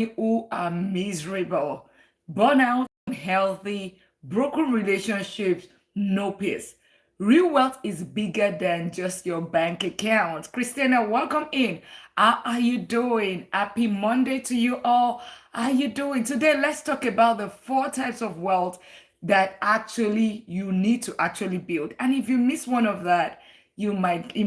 who are miserable, burnout, unhealthy, broken relationships, no peace. Real wealth is bigger than just your bank account. Christina, welcome in. How are you doing? Happy Monday to you all. How are you doing? Today, let's talk about the four types of wealth that actually you need to actually build. And if you miss one of that, it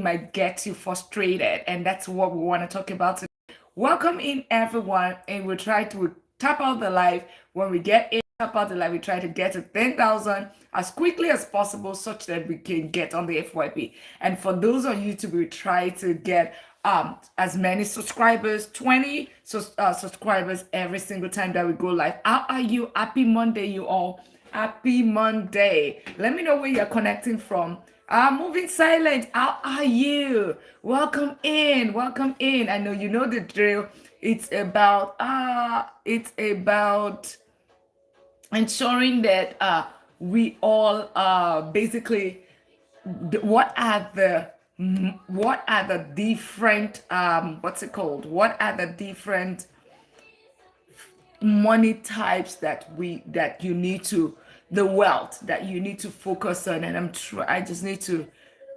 might get you frustrated. And that's what we want to talk about today. Welcome in everyone, and we'll try to tap out the live. When we get in, tap out the live, we try to get to 10,000 as quickly as possible such that we can get on the FYP. And for those on YouTube, we try to get as many subscribers, 20 subscribers every single time that we go live. How are you? Happy Monday, you all. Happy Monday. Let me know where you're connecting from. Moving silent, how are you? Welcome in, welcome in. I know you know the drill. It's about ensuring that we all basically what are the different what's it called? What are the different money types that you need to the wealth that you need to focus on? And I just need to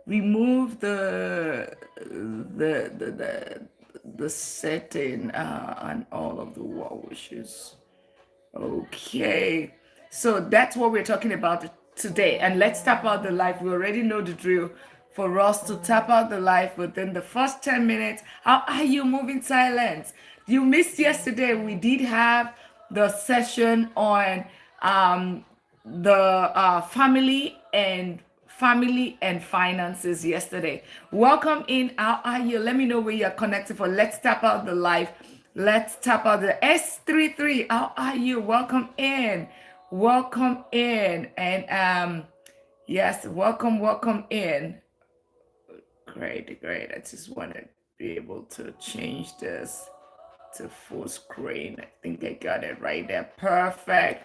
remove the setting on all of the wall wishes. Okay, so that's what we're talking about today. And let's tap out the live. We already know the drill for us to tap out the live within the first 10 minutes. How are you moving silence? You missed yesterday. We did have the session on the family and finances yesterday. Welcome in. How are you? Let me know where you're connected for. Let's tap out the live. Let's tap out the S33. How are you? Welcome in. Welcome in. And yes, welcome in. Great. I just want to be able to change this to full screen. I think I got it right there. Perfect.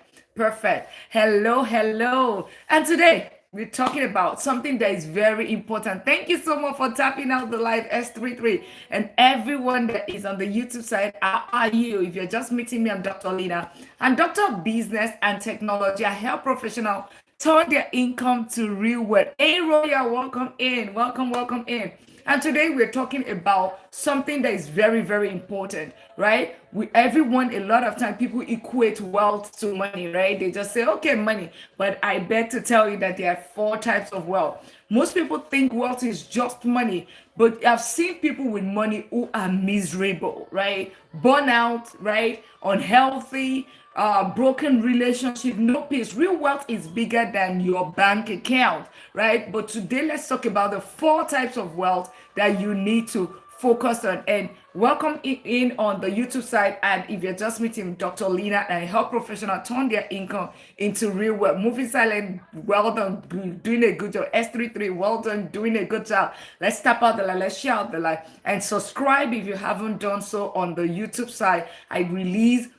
Hello. And today we're talking about something that is very important. Thank you so much for tapping out the live S33 and everyone that is on the YouTube side. How are you? If you're just meeting me, I'm Dr. Lina. I'm Doctor of Business and Technology. I help professionals turn their income to real wealth. Hey, Roya, welcome in. Welcome in. And today we're talking about something that is very, very important, right? Everyone, a lot of time, people equate wealth to money, right? They just say, okay, money. But I bet to tell you that there are four types of wealth. Most people think wealth is just money, but I've seen people with money who are miserable, right? Burnout, right? Unhealthy, broken relationship, no peace. Real wealth is bigger than your bank account, right? But today, let's talk about the four types of wealth that you need to focus on. And welcome in on the YouTube side. And if you're just meeting Dr. Lina, and I help professionals turn their income into real wealth. Moving silent, well done, doing a good job. S33, well done, doing a good job. Let's tap out the line, let's share out the line, and subscribe if you haven't done so on the YouTube side. I release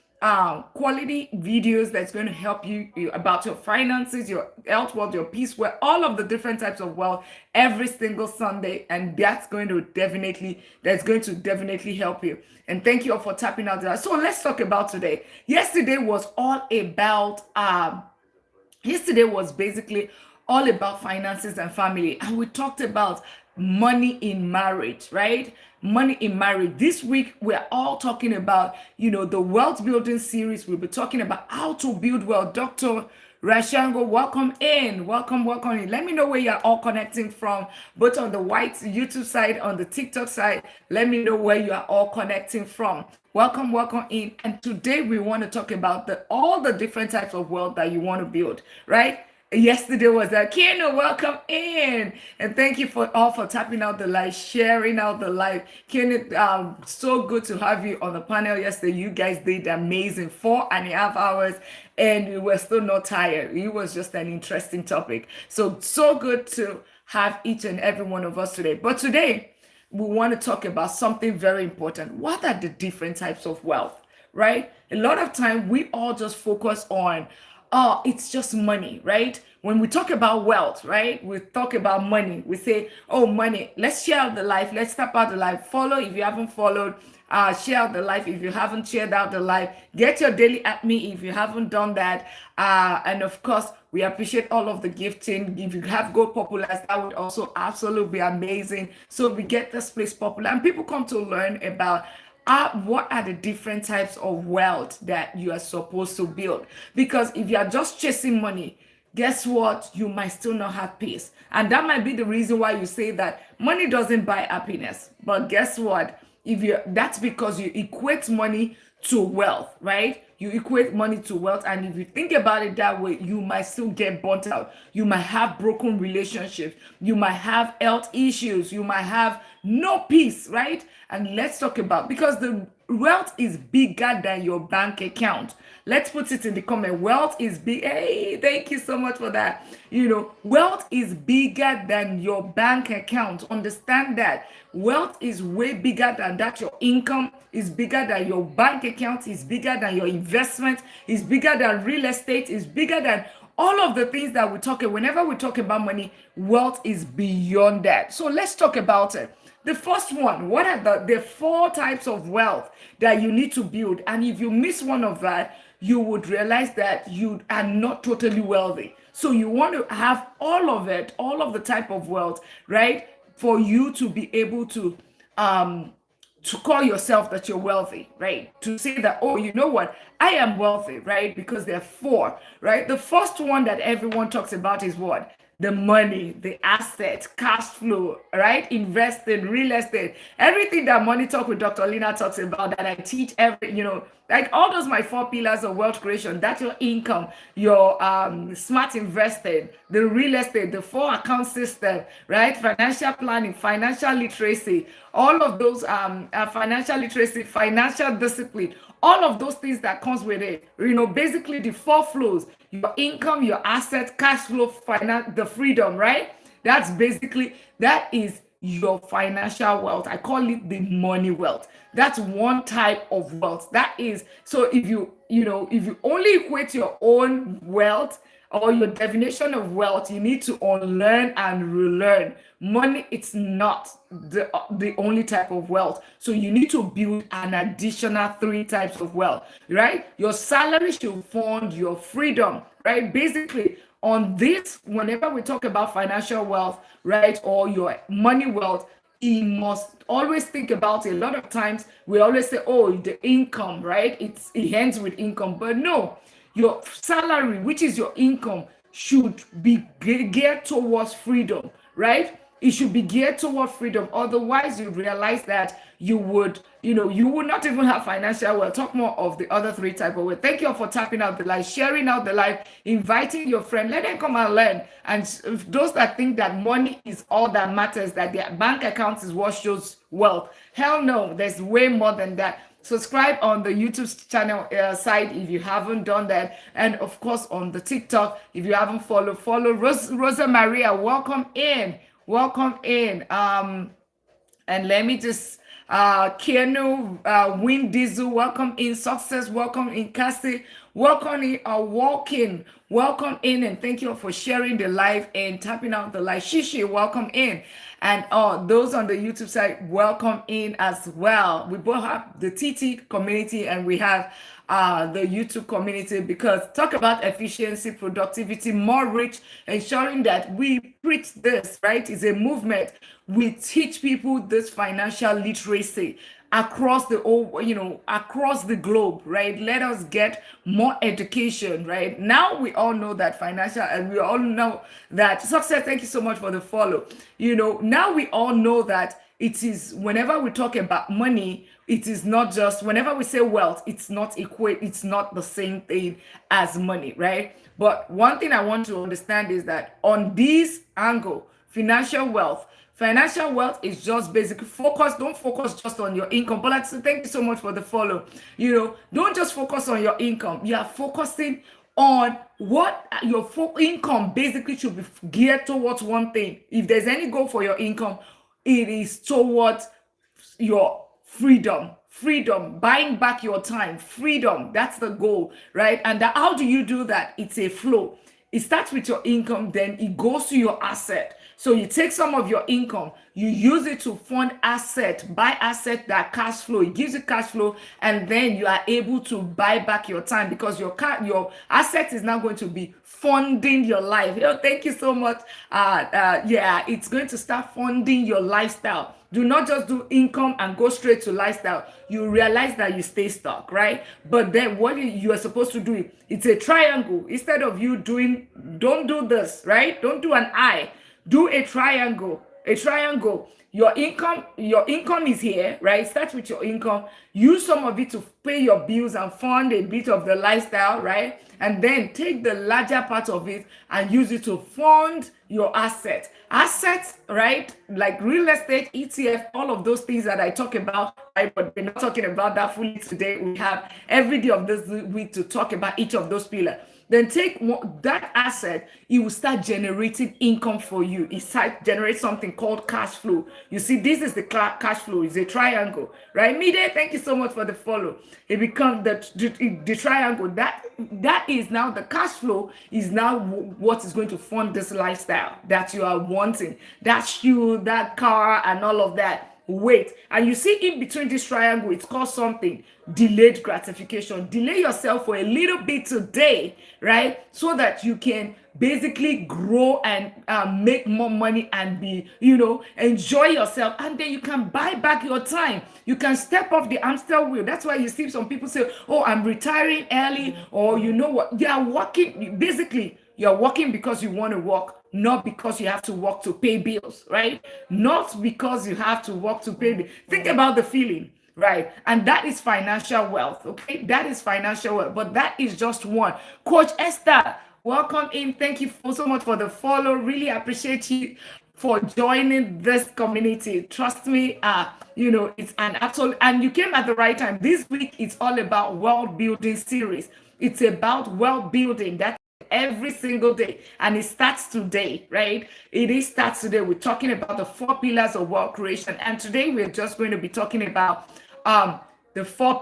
quality videos that's going to help you about your finances, your health wealth, your peace wealth, all of the different types of wealth every single Sunday, and that's going to definitely help you. And thank you all for tapping out there. So let's talk about today. Yesterday was basically all about finances and family, and we talked about money in marriage, right? Money in marriage. This week we're all talking about the wealth building series. We'll be talking about how to build wealth. Dr. Rashango, welcome in. Welcome in. Let me know where you're all connecting from, both on the white YouTube side, on the TikTok side. Let me know where you are all connecting from. Welcome in. And today we want to talk about all the different types of wealth that you want to build, right? Yesterday was that. Keno, welcome in. And thank you for tapping out the live, sharing out the live. Keno, so good to have you on the panel yesterday. You guys did amazing. 4.5 hours, and we were still not tired. It was just an interesting topic. So good to have each and every one of us today. But today, we want to talk about something very important. What are the different types of wealth, right? A lot of time, we all just focus on oh, it's just money, right? When we talk about wealth, right? We talk about money. We say, oh, money. Let's share out the life. Let's tap out the life. Follow if you haven't followed. Share out the life if you haven't shared out the life. Get your daily at me if you haven't done that. And of course, we appreciate all of the gifting. If you have gold populars, that would also absolutely be amazing. So we get this place popular, and people come to learn about what are the different types of wealth that you are supposed to build. Because if you are just chasing money, guess what? You might still not have peace. And that might be the reason why you say that money doesn't buy happiness. But guess what? If you That's because you equate money to wealth, right? You equate money to wealth, and if you think about it that way, you might still get burnt out. You might have broken relationships. You might have health issues. You might have no peace, right? And let's talk about, because the wealth is bigger than your bank account. Let's put it in the comment. Wealth is big. Hey, thank you so much for that. Wealth is bigger than your bank account. Understand that. Wealth is way bigger than that. Your income is bigger than your bank account, is bigger than your investment, is bigger than real estate, is bigger than all of the things that we talk about. Whenever we talk about money, wealth is beyond that. So let's talk about it. The first one, what are the four types of wealth that you need to build? And if you miss one of that, you would realize that you are not totally wealthy. So you want to have all of it, all of the type of wealth, right? For you to be able to call yourself that you're wealthy, right? To say that, oh, you know what? I am wealthy, right? Because there are four, right? The first one that everyone talks about is what? The money, the asset, cash flow, right? Investing, real estate, everything that Money Talk with Dr. Lina talks about, that I teach like all those my four pillars of wealth creation. That's your income, your smart investing, the real estate, the 4 account system, right? Financial planning, financial literacy, all of those financial literacy, financial discipline, all of those things that comes with it. Basically the 4 flows: your income, your asset, cash flow, finance, the freedom, right? That is your financial wealth. I call it the money wealth. That's one type of wealth. That is, so if you only equate your own wealth or your definition of wealth, you need to unlearn and relearn. Money, it's not the only type of wealth. So you need to build an additional 3 types of wealth, right? Your salary should fund your freedom, right? Basically, on this, whenever we talk about financial wealth, right, or your money wealth, you must always think about it. A lot of times we always say, oh, the income, right? It ends with income. But no, your salary, which is your income, should be geared towards freedom, right? It should be geared towards freedom. Otherwise, you realize that you would not even have financial wealth. Talk more of the other 3 types of wealth. Thank you all for tapping out the live, sharing out the live, inviting your friend. Let them come and learn. And those that think that money is all that matters, that their bank account is what shows wealth, hell no, there's way more than that. Subscribe on the YouTube channel side if you haven't done that, and of course on the TikTok if you haven't followed. Rosa Maria, welcome in. And let me just Keanu, Win Diesel, welcome in. Success, welcome in. Cassie, welcome in. Walking, welcome in, and thank you for sharing the live and tapping out the live. Shishi, welcome in. And those on the YouTube side, welcome in as well. We both have the TT community and we have the YouTube community, because talk about efficiency, productivity, more rich, ensuring that we preach this, right? It's a movement. We teach people this financial literacy across the globe, right? Let us get more education, right? Now we all know that financial, and we all know that success. Thank you so much for the follow. Now we all know that it is, whenever we talk about money, it is not just, whenever we say wealth, it's not the same thing as money, right? But one thing I want to understand is that on this angle, financial wealth is just basically don't focus just on your income. But like, so thank you so much for the follow. Don't just focus on your income. You are focusing on what your income basically should be geared towards one thing. If there's any goal for your income, it is towards your freedom, freedom, buying back your time, freedom. That's the goal, right? And how do you do that? It's a flow. It starts with your income, then it goes to your asset. So you take some of your income, you use it to fund asset, buy asset that cash flow. It gives you cash flow, and then you are able to buy back your time because your asset is now going to be funding your life. Thank you so much. Yeah, it's going to start funding your lifestyle. Do not just do income and go straight to lifestyle. You realize that you stay stuck, right? But then what you are supposed to do, it's a triangle. Instead of you doing, don't do this, right? Don't do an eye. Do a triangle. A triangle. Your income is here, right? Start with your income. Use some of it to pay your bills and fund a bit of the lifestyle, right? And then take the larger part of it and use it to fund your assets. Assets, right? Like real estate, ETF, all of those things that I talk about, right? But we're not talking about that fully today. We have every day of this week to talk about each of those pillars. Then take that asset, it will start generating income for you. It starts generate something called cash flow. You see, this is the cash flow. It's a triangle, right? Mide, thank you so much for the follow. It becomes the triangle. That is now the cash flow is now what is going to fund this lifestyle that you are wanting. That shoe, that car, and all of that. Wait, and you see in between this triangle, it's called something delayed gratification. Delay yourself for a little bit today, right? So that you can basically grow and make more money and be, enjoy yourself. And then you can buy back your time. You can step off the hamster wheel. That's why you see some people say, oh, I'm retiring early, or you know what? They are working. Basically, you're working because you want to work, not because you have to work to pay bills, right? Not because you have to work to pay bills. Think about the feeling, right? And that is financial wealth, okay? That is financial wealth, but that is just one. Coach Esther, welcome in. Thank you so much for the follow. Really appreciate you for joining this community. Trust me, it's an absolute, and you came at the right time. This week, it's all about wealth building series. It's about wealth building. That's every single day, and it starts today, right? Starts today. We're talking about the 4 pillars of wealth creation, and today we're just going to be talking about the 4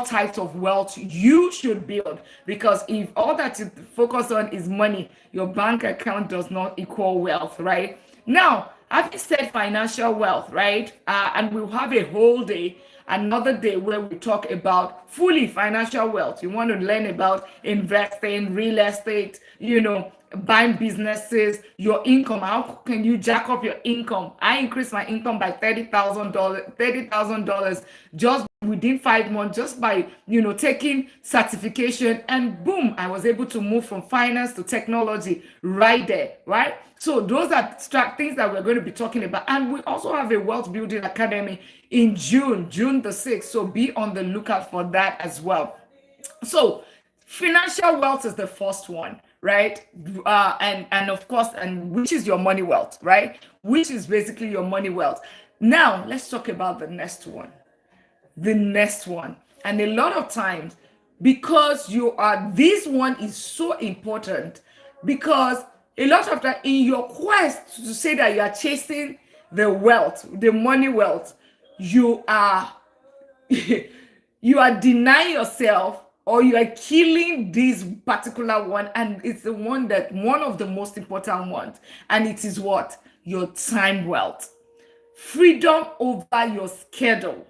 types of wealth you should build, because if all that you focus on is money, your bank account does not equal wealth, right? Now, having said financial wealth, right? And we'll have a whole day, another day, where we talk about fully financial wealth. You want to learn about investing, real estate, buying businesses, your income. How can you jack up your income? I increased my income by $30,000 just within 5 months, just by taking certification, and boom, I was able to move from finance to technology right there, right? So those are things that we're going to be talking about. And we also have a wealth building academy in June the 6th. So be on the lookout for that as well. So financial wealth is the first one, right? And of course, and which is your money wealth, right? Which is basically your money wealth. Now, let's talk about the next one. And a lot of times, because this one is so important, because a lot of time in your quest to say that you are chasing the wealth, the money wealth, you are denying yourself, or you are killing this particular one, and it's the one of the most important ones, and it is what? Your time wealth. Freedom over your schedule,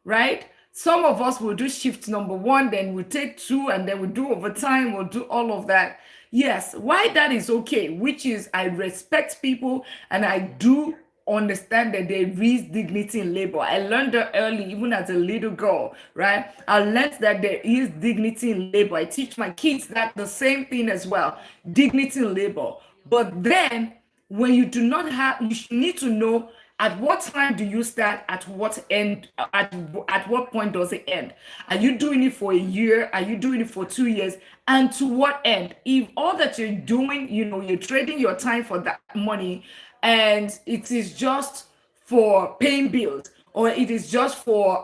right? Some of us will do shift number 1, then we'll take 2, and then we'll do overtime, we'll do all of that. Yes, why that is okay, which is I respect people, and I do understand that there is dignity in labor. I learned that early, even as a little girl, right? I learned that there is dignity in labor. I teach my kids that the same thing as well, dignity in labor. But then when you do not have, you need to know at what time do you start, at what end, at what point does it end? Are you doing it for a year? Are you doing it for 2 years? And to what end? If all that you're doing, you're trading your time for that money, and it is just for paying bills, or it is just for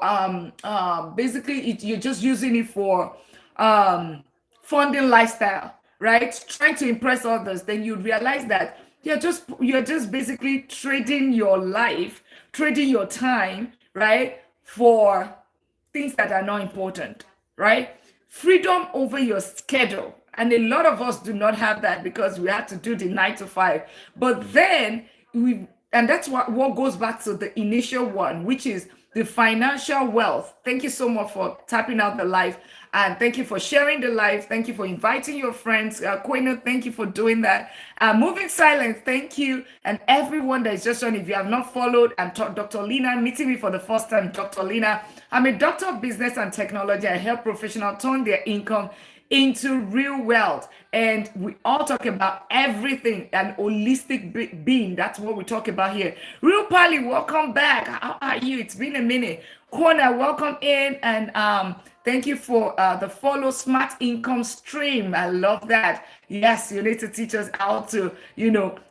basically you're just using it for funding lifestyle, right? Trying to impress others, then you realize that you're just basically trading your life, trading your time, right, for things that are not important, right? Freedom over your schedule. And a lot of us do not have that because we had to do the 9 to 5. But then and that's what goes back to the initial one, which is the financial wealth. Thank you so much for tapping out the live. And thank you for sharing the live. Thank you for inviting your friends. Queno, thank you for doing that. Moving Silence, thank you. And everyone that is just on, if you have not followed, I'm Dr. Lina, meeting me for the first time, Dr. Lina. I'm a doctor of business and technology. I help professionals turn their income into real wealth. And we all talk about everything, an holistic being. That's what we talk about here. Real Pally, welcome back. How are you? It's been a minute. Corner, welcome in. And thank you for the follow smart income stream. I love that. Yes, you need to teach us how to,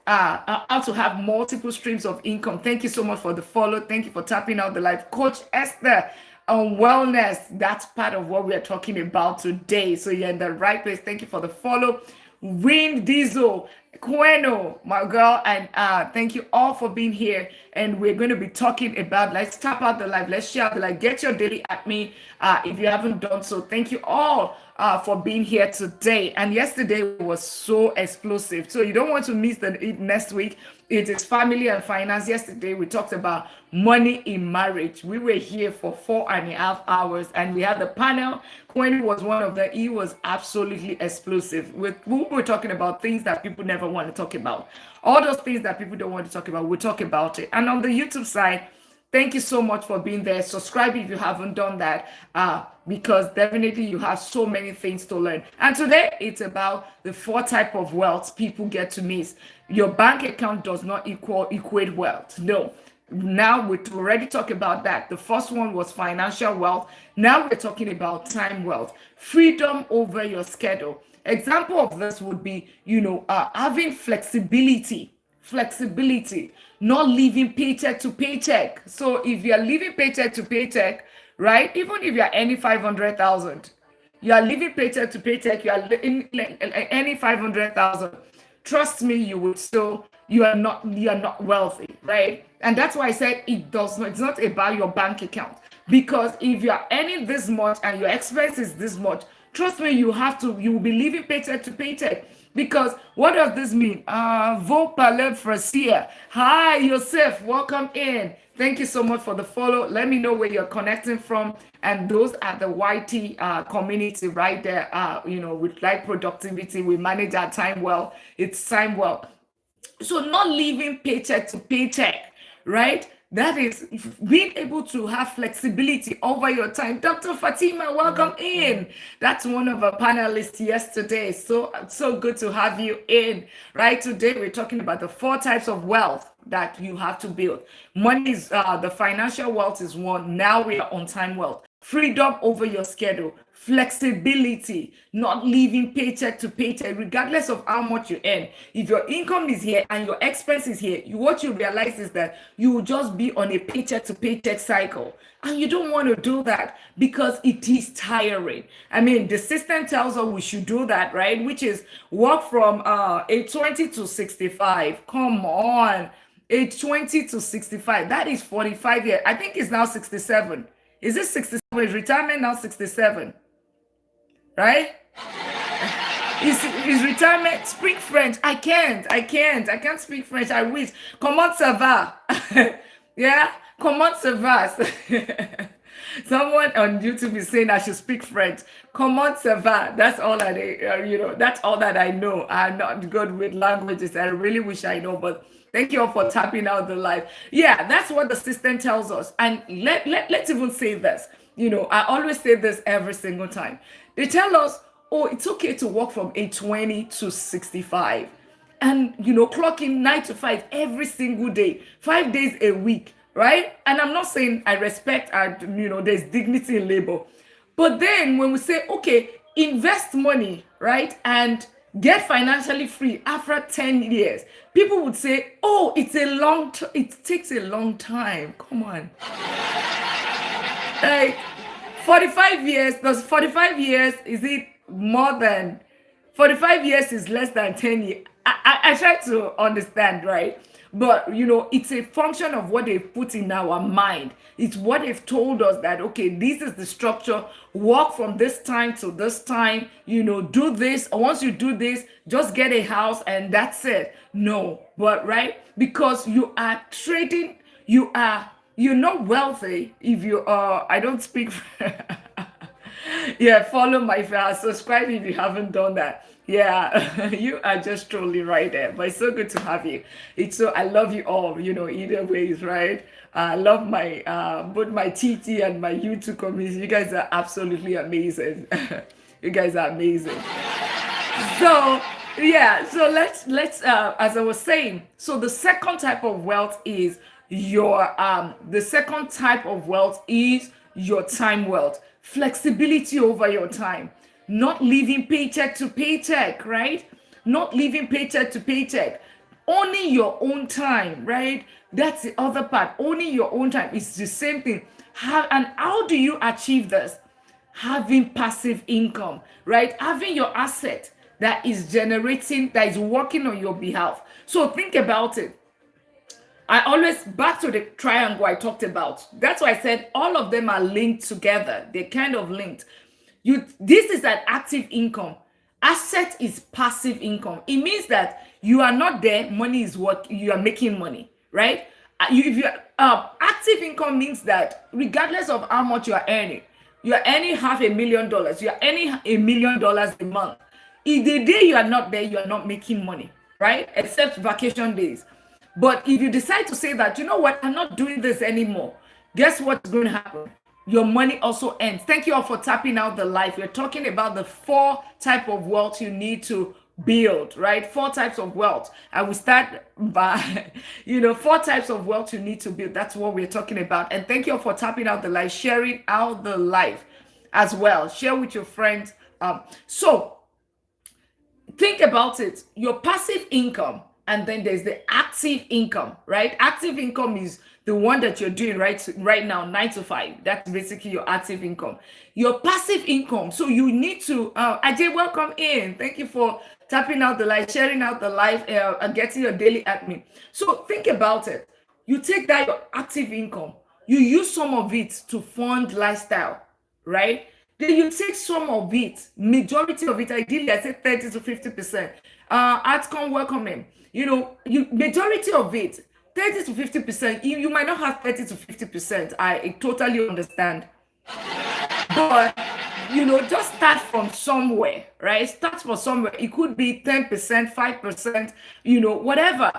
how to have multiple streams of income. Thank you so much for the follow. Thank you for tapping out the live. Coach Esther, on wellness, that's part of what we're talking about today. So you're in the right place. Thank you for the follow. Win Diesel, Queno, my girl, and thank you all for being here. And we're going to be talking about, let's tap out the live, let's share the live, get your daily at me if you haven't done so. Thank you all for being here today. And yesterday was so explosive, so you don't want to miss it next week. It is family and finance. Yesterday we talked about money in marriage. We were here for 4.5 hours and we had the panel. Quinn was one of them. He was absolutely explosive. We were talking about things that people never want to talk about. All those things that people don't want to talk about, we'll talk about it. And on the YouTube side, thank you so much for being there. Subscribe if you haven't done that, because definitely you have so many things to learn. And today it's about the 4 types of wealth people get to miss. Your bank account does not equate wealth. No. Now we already talked about that. The first one was financial wealth. Now we're talking about time wealth. Freedom over your schedule. Example of this would be, having flexibility, not living paycheck to paycheck. So if you're living paycheck to paycheck, right, even if you're earning 500,000, you are living paycheck to paycheck, you are earning 500,000. Trust me, you are not wealthy, right? And that's why I said it's not about your bank account. Because if you are earning this much and your expense is this much, trust me, you will be living paycheck to paycheck. Because what does this mean? Vos parlez français. Hi, Yosef, welcome in. Thank you so much for the follow. Let me know where you're connecting from. And those are the YT community right there. With like productivity, we manage our time well. It's time well. So not living paycheck to paycheck, right? That is being able to have flexibility over your time. Dr. Fatima, welcome in. That's one of our panelists yesterday. So good to have you in. Right, today we're talking about the 4 types of wealth that you have to build. Money is the financial wealth is one. Now we are on time wealth. Freedom over your schedule, flexibility, not living paycheck to paycheck, regardless of how much you earn. If your income is here and your expense is here, what you realize is that you will just be on a paycheck to paycheck cycle. And you don't want to do that because it is tiring. I mean, the system tells us we should do that, right? Which is work from age 20 to 65. Come on, age 20 to 65. That is 45 years. I think it's now 67. Is it 67? Is retirement now 67? Right? Is retirement? Speak French. I can't speak French. I wish. Comment ça va? Yeah? Comment ça va? Someone on YouTube is saying I should speak French. Comment ça va? That's all that's all that I know. I'm not good with languages. I really wish I know, but thank you all for tapping out the live. Yeah, that's what the system tells us. And let's even say this. I always say this every single time. They tell us, oh, it's okay to work from age 20 to 65. And, clock in 9 to 5 every single day, 5 days a week, right? And I'm not saying I respect, there's dignity in labor. But then when we say, okay, invest money, right? And get financially free after 10 years. People would say, oh, it takes a long time. Come on. Like 45 years, does 45 years, is it more than 45 years is less than 10 years? I try to understand, right? but it's a function of what they've put in our mind. It's what they've told us that, okay, this is the structure, work from this time to this time, do this. Once you do this, just get a house and that's it. No, but right, because you are trading, you're not wealthy if you are. I don't speak. Yeah, follow my subscribe if you haven't done that. Yeah, you are just totally right there. But it's so good to have you. I love you all, either ways, right? I love my both my TT and my YouTube community. You guys are absolutely amazing. You guys are amazing. So yeah, so let's as I was saying, so the second type of wealth is your time wealth. Flexibility over your time, not living paycheck to paycheck, right? Not living paycheck to paycheck. Owning your own time, right? That's the other part. Owning your own time is the same thing. How do you achieve this? Having passive income, right? Having your asset that is working on your behalf. So think about it. I always, back to the triangle I talked about. That's why I said all of them are linked together. They're kind of linked. This is an active income. Asset is passive income. It means that you are not there, money is what you are making money, right? Active income means that regardless of how much you are earning $500,000, you are earning $1 million a month. If the day you are not there, you are not making money, right? Except vacation days. But if you decide to say that, you know what, I'm not doing this anymore, guess what's going to happen? Your money also ends. Thank you all for tapping out the life. We're talking about the 4 type of wealth you need to build, right? 4 types of wealth. I will start by, 4 types of wealth you need to build. That's what we're talking about. And thank you all for tapping out the life, sharing out the life as well. Share with your friends. So think about it. Your passive income, and then there's the active income, right? Active income is the one that you're doing right now, 9 to 5. That's basically your active income. Your passive income. So you need to, Ajay, welcome in. Thank you for tapping out the live, sharing out the live, and getting your daily admin. So think about it. You take that, your active income, you use some of it to fund lifestyle, right? Then you take some of it, majority of it, ideally I said 30 to 50%. Outcome, welcome in. Majority of it, 30 to 50%, you might not have 30 to 50%. I totally understand. But, just start from somewhere, right? Start from somewhere. It could be 10%, 5%, whatever.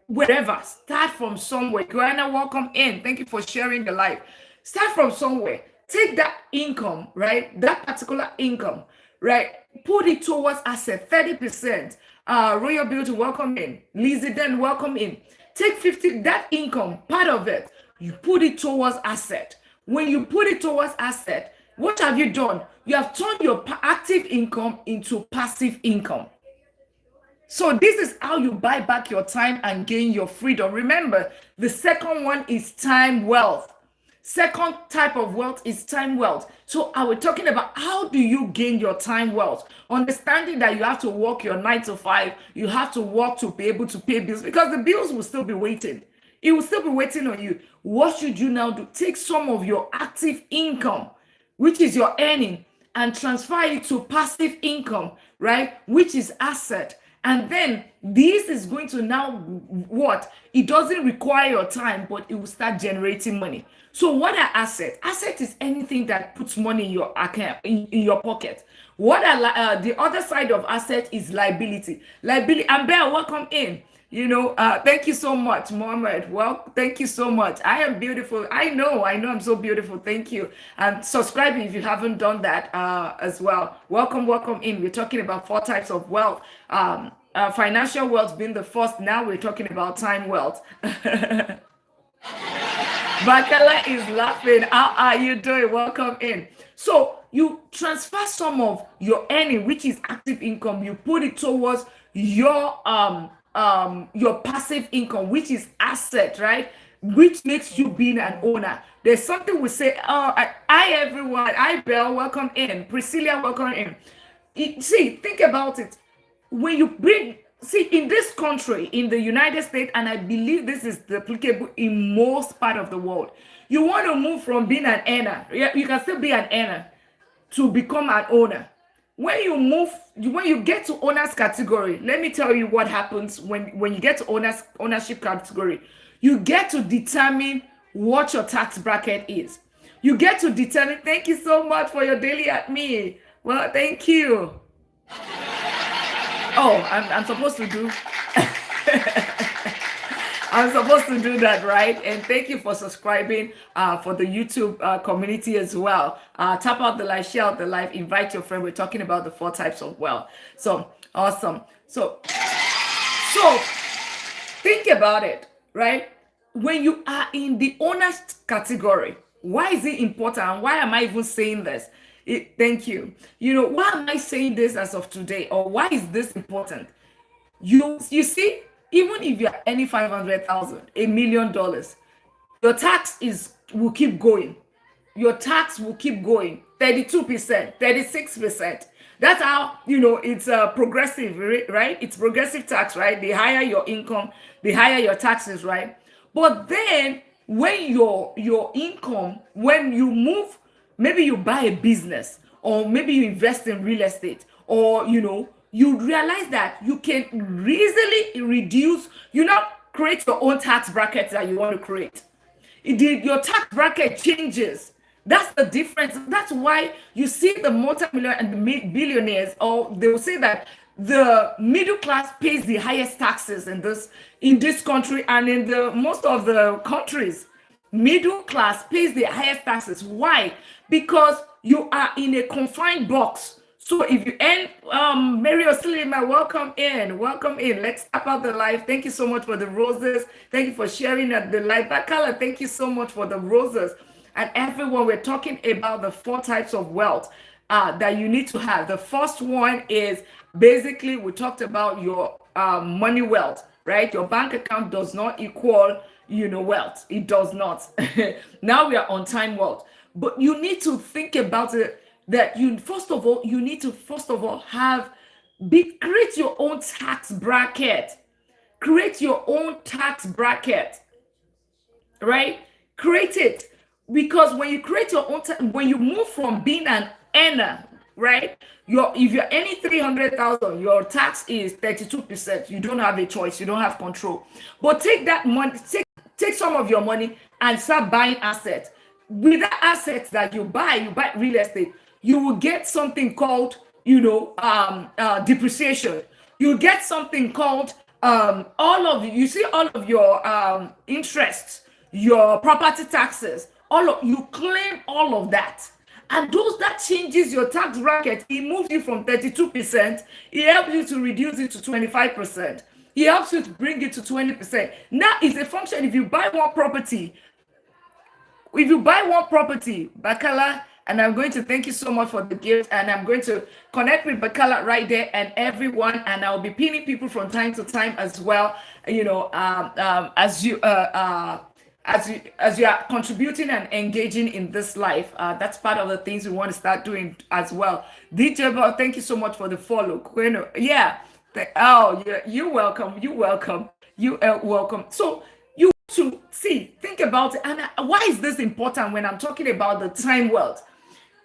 Wherever. Start from somewhere. Joanna, welcome in. Thank you for sharing the life. Start from somewhere. Take that income, right? That particular income, right? Put it towards asset, 30%. Royal Beauty, welcome in. Lizzie, then welcome in. Take 50, that income, part of it, you put it towards asset. When you put it towards asset, what have you done? You have turned your active income into passive income. So this is how you buy back your time and gain your freedom. Remember, the second one is time wealth. Second type of wealth is time wealth. So I was talking about how do you gain your time wealth? Understanding that you have to work your 9 to 5, you have to work to be able to pay bills, because the bills will still be waiting. It will still be waiting on you. What should you now do? Take some of your active income, which is your earning, and transfer it to passive income, right? Which is asset. And then this is going to now what? It doesn't require your time, but it will start generating money. So what are assets? Asset is anything that puts money in your account, in your pocket. What are the other side of asset is liability. Liability. And Bear, welcome in. Thank you so much, Mohammed. Well, thank you so much. I am beautiful. I know I'm so beautiful. Thank you. And subscribe if you haven't done that as well. Welcome in. We're talking about 4 types of wealth. Financial wealth being the first. Now we're talking about time wealth. Bakala is laughing. How are you doing? Welcome in. So you transfer some of your earning, which is active income. You put it towards your passive income, which is asset, right? Which makes you being an owner. There's something we say, hi everyone. Hi Belle, welcome in. Priscilla, welcome in. See, think about it. When you bring see, in this country, in the United States, and I believe this is applicable in most part of the world, you want to move from being an earner, yeah, you can still be an earner, to become an owner. When you move, when you get to owners category, let me tell you what happens when you get to ownership category. You get to determine what your tax bracket is. You get to determine. Thank you so much for your daily at me. Well, thank you. Oh, I'm supposed to do. I'm supposed to do that, right? And thank you for subscribing for the YouTube community as well. Tap out the like, share out the live, invite your friend. We're talking about the 4 types of wealth. So awesome. So think about it, right? When you are in the owners category, why is it important? And why am I even saying this? Thank you. You know, why am I saying this as of today? Or why is this important? You see, even if you're earning 500,000, $1 million, your tax will keep going. Your tax will keep going. 32%, 36%. That's how, you know, it's progressive, right? It's progressive tax, right? The higher your income, the higher your taxes, right? But then when your income, when you move, maybe you buy a business, or maybe you invest in real estate, or, you know, you realize that you can easily reduce, you not create your own tax bracket that you want to create. Your tax bracket changes. That's the difference. That's why you see the multi-millionaire and the billionaires, or they will say that the middle class pays the highest taxes in this country, and in the most of the countries, middle class pays the highest taxes. Why? Because you are in a confined box. So if you end, Mary Osilima, welcome in. Let's tap out the live. Thank you so much for the roses. Thank you for sharing the live. Bakala, thank you so much for the roses. And everyone, we're talking about the 4 types of wealth that you need to have. The first one is basically, we talked about your money wealth, right? Your bank account does not equal, you know, wealth. It does not. Now we are on time wealth. But you need to think about it, that you need to create your own tax bracket. Create your own tax bracket, right? Create it. Because when you create your own, when you move from being an earner, right? If you're earning 300,000, your tax is 32%. You don't have a choice. You don't have control. But take that money, take some of your money and start buying assets. With the assets that you buy real estate. You will get something called, you know, depreciation. You get something called all of your interests, your property taxes. You claim all of that, and that changes your tax bracket. It moves you from 32%. It helps you to reduce it to 25%. It helps you to bring it to 20%. Now it's a function. If you buy one property, Bakala, and I'm going to thank you so much for the gift, and I'm going to connect with Bakala right there and everyone, and I'll be pinning people from time to time as well. You know, as you are contributing and engaging in this life, that's part of the things we want to start doing as well. DJ Bell, thank you so much for the follow. Yeah. You're welcome. You are welcome. So you to think about it, and why is this important when I'm talking about the time wealth?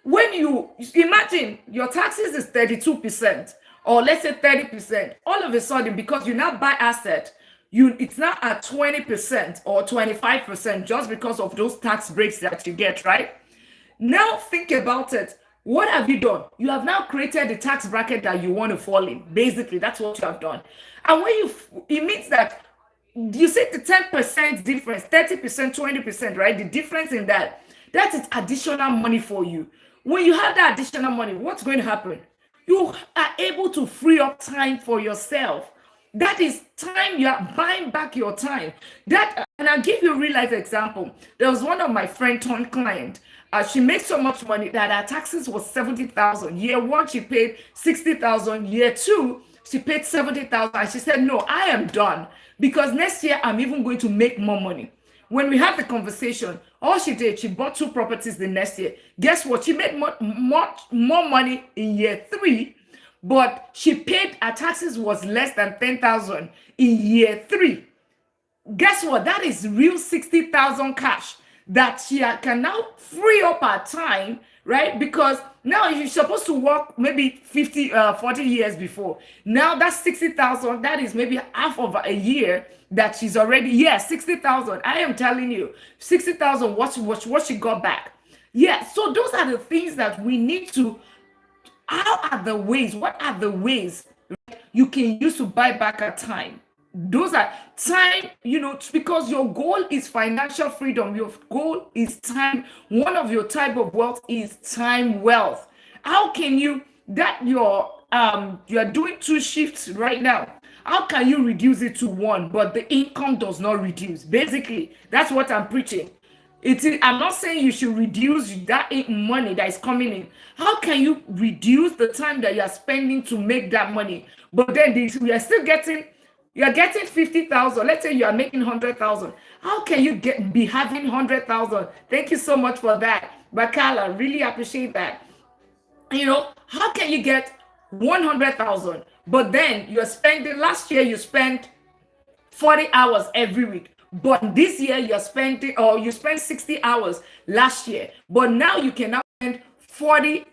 When you imagine your taxes is 32%, or let's say 30%, all of a sudden, because you now buy asset, it's not at 20% or 25% just because of those tax breaks that you get, right? Now think about it. What have you done? You have now created the tax bracket that you want to fall in. Basically, that's what you have done. And it means that you see the 10% difference, 30%, 20%, right? The difference in that is additional money for you. When you have that additional money, what's going to happen? You are able to free up time for yourself. That is time. You are buying back your time. And I'll give you a real life example. There was one of my friend turned client. She made so much money that her taxes was 70,000. Year 1, she paid 60,000. Year 2, she paid 70,000. And she said, "No, I am done, because next year I'm even going to make more money." When we had the conversation, all she did, she bought 2 properties the next year. Guess what? She made much more money in year 3. but she paid, her taxes was less than 10,000 in year 3. Guess what? That is real 60,000 cash that she can now free up her time, right? Because now you're supposed to work maybe 40 years before. Now that's 60,000. That is maybe half of a year that she's already, 60,000. I am telling you, 60,000, what she got back. Yeah, so those are the things that we need to, what are the ways you can use to buy back our time? Those are time, because your goal is financial freedom. Your goal is time. One of your type of wealth is time wealth. How can you, that you are doing 2 shifts right now, how can you reduce it to 1, but the income does not reduce? Basically, that's what I'm preaching. I'm not saying you should reduce that money that is coming in. How can you reduce the time that you are spending to make that money? But then we are still getting, you're getting 50,000. Let's say you are making 100,000. How can you be having 100,000? Thank you so much for that, Bakala. Really appreciate that. How can you get 100,000, but then you're spending, last year you spent 40 hours every week, but this year you're spending, or you spent 60 hours last year, but now you can now spend 40,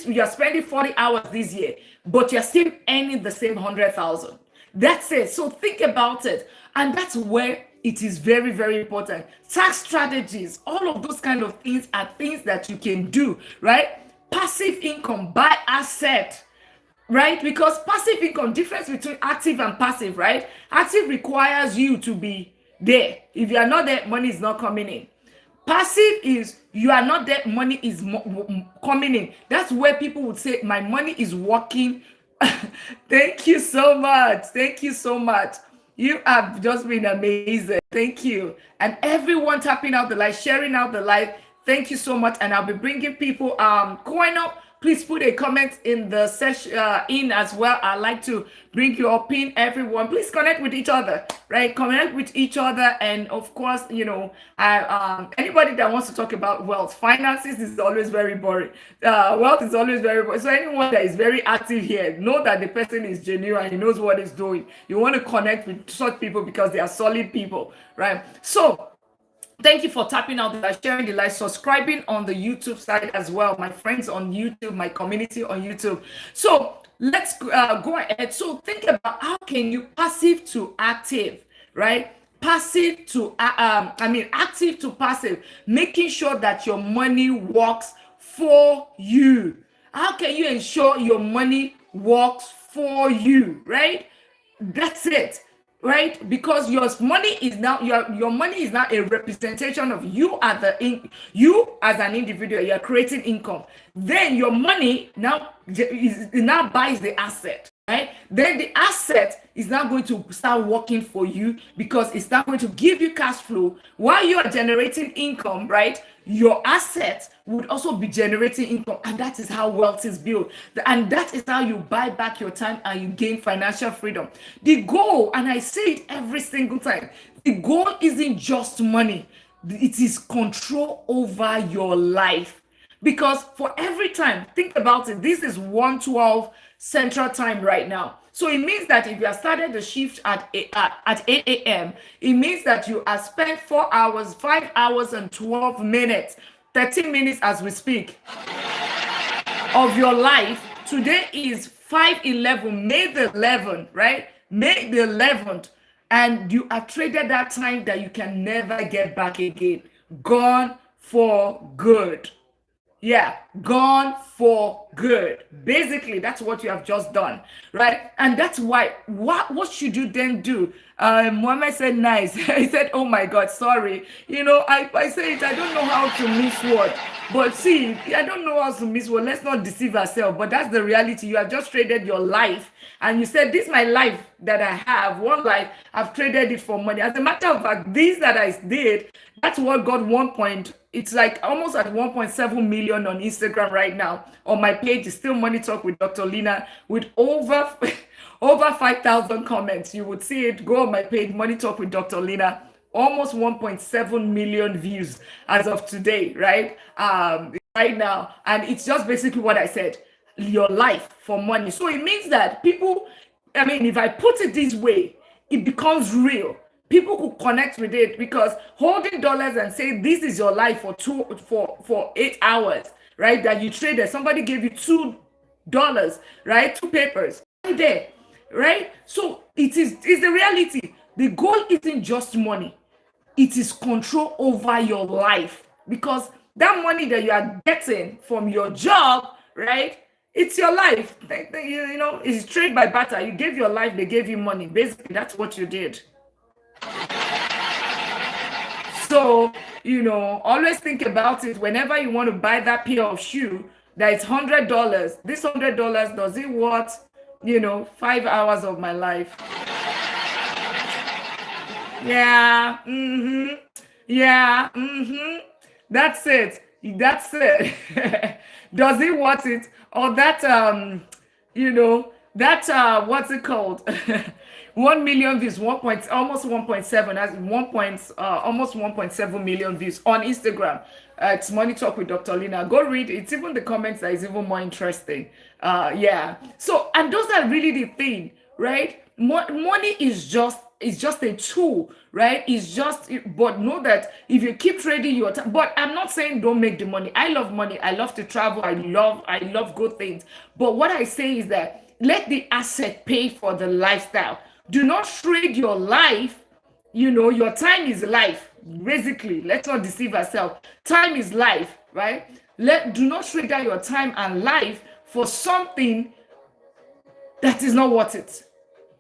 you're spending 40 hours this year, but you're still earning the same 100,000. That's it. So think about it. And that's where it is very, very important. Tax strategies, all of those kind of things are things that you can do, right? Passive income, buy asset, right? Because passive income, difference between active and passive, right? Active requires you to be there. If you are not there, money is not coming in. Passive is you are not there, money is coming in. That's where people would say, my money is working. Thank you so much. Thank you so much. You have just been amazing. Thank you. And everyone tapping out the live, sharing out the live. Thank you so much. And I'll be bringing people going up. Please put a comment in the session in as well. I'd like to bring you up, pin everyone. Please connect with each other, right? Connect with each other. And of course, anybody that wants to talk about wealth, finances is always very boring. Wealth is always very boring. So anyone that is very active here, know that the person is genuine. He knows what he's doing. You want to connect with such people because they are solid people, right? So thank you for tapping out the live, sharing the live, subscribing on the YouTube side as well. My friends on YouTube, my community on YouTube. So let's go ahead. So think about how can you passive to active, right? Passive to, active to passive, making sure that your money works for you. How can you ensure your money works for you, right? That's it. Right, because your money is now your money is now a representation of you as an individual. You are creating income. Then your money now buys the asset. Right, then the asset is now going to start working for you because it's not going to give you cash flow while you are generating income. Right, your asset would also be generating income, and that is how wealth is built, and that is how you buy back your time and you gain financial freedom. The goal, and I say it every single time, the goal isn't just money, it is control over your life. Because for every time, think about it, this is 1:12 Central Time right now. So it means that if you have started the shift at 8 a.m., it means that you have spent 4 hours, 5 hours and 12 minutes, 13 minutes as we speak, of your life. Today is 5/11, May the 11th, right? May the 11th. And you have traded that time that you can never get back again. Gone for good. Yeah, gone for good. Basically, that's what you have just done, right? And that's why, what should you then do? Mohammed said, nice. He said, oh my God, sorry. I say it, I don't know how to miss word. But see, I don't know how to miss word. Let's not deceive ourselves. But that's the reality. You have just traded your life. And you said, this is my life that I have. One life, I've traded it for money. As a matter of fact, this that I did, that's what got 1 point. It's like almost at 1.7 million on Instagram right now. On my page is still Money Talk with Dr. Lina with over 5,000 comments. You would see it. Go on my page, Money Talk with Dr. Lina. Almost 1.7 million views as of today, right? Right now. And it's just basically what I said. your life for money. So it means that people, I mean, if I put it this way, it becomes real. People could connect with it, because holding dollars and say this is your life for 8 hours, right? That you traded, somebody gave you $2, right? 2 papers right there, right? So it's the reality. The goal isn't just money, it is control over your life, because that money that you are getting from your job, right? It's your life. It's trade by barter. You gave your life, they gave you money. Basically, that's what you did. So, always think about it whenever you want to buy that pair of shoe that is $100. This $100, does it worth, 5 hours of my life? Yeah. Yeah. That's it. That's it. Does it worth it? Or that that what's it called? 1 million views, almost 1.7, as almost 1.7 million views on Instagram. It's Money Talk with Dr. Lina. Go read it. It's even the comments that is even more interesting. Yeah. So, and those are really the thing, right? Money is just a tool, right? But know that if you keep trading your time, but I'm not saying don't make the money. I love money. I love to travel. I love good things. But what I say is that let the asset pay for the lifestyle. Do not trade your life. Your time is life. Basically, let's not deceive ourselves. Time is life, right? Do not trade out your time and life for something that is not worth it.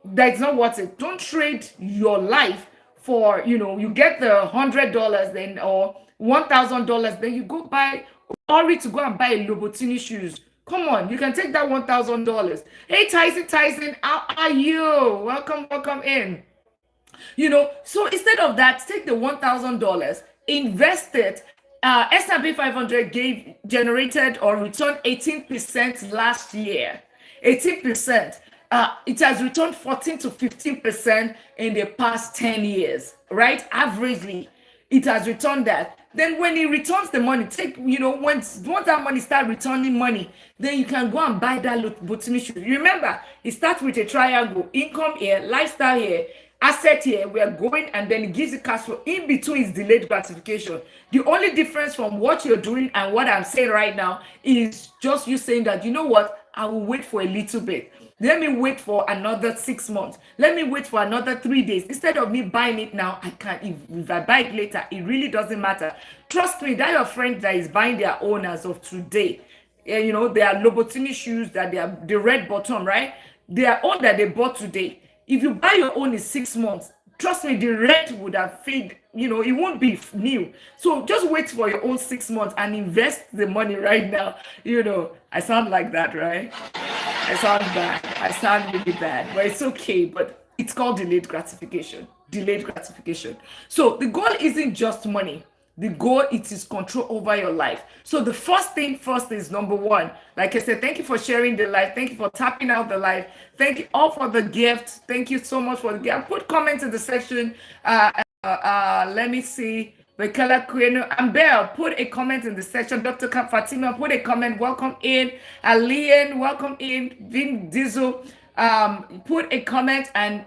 That's not worth it. Don't trade your life for, you get the $100 then, or $1,000, then you go buy, hurry to go and buy Lobotini shoes. Come on, you can take that $1,000. Hey, Tyson, how are you? Welcome in. So instead of that, take the $1,000, invest it. S&P 500 generated or returned 18% last year. 18%. It has returned 14 to 15% in the past 10 years, right? Averagely, it has returned that. Then when it returns the money, once that money start returning money, then you can go and buy that botany shoe. Remember, it starts with a triangle: income here, lifestyle here, asset here. We are going, and then it gives you cash flow. In between is delayed gratification. The only difference from what you're doing and what I'm saying right now is just you saying that, you know what, I will wait for a little bit. Let me wait for another 6 months. Let me wait for another 3 days. Instead of me buying it now, I can't. If I buy it later, it really doesn't matter. Trust me, that your friend that is buying their own as of today, they are Lobotini shoes that they are the red bottom, right? They are all that they bought today. If you buy your own in 6 months, trust me, the red would have faded. It won't be new. So just wait for your own 6 months and invest the money right now. I sound like that, right? I sound bad. I sound really bad, but it's okay. But it's called delayed gratification. Delayed gratification. So the goal isn't just money. The goal is control over your life. So the first thing first is number one. Like I said, thank you for sharing the live. Thank you for tapping out the live. Thank you all for the gift. Thank you so much for the gift. Put comments in the section. Let me see. Bekela Queno and Bell, put a comment in the section. Dr. Fatima, put a comment. Welcome in. Alian, welcome in. Vin Diesel, put a comment, and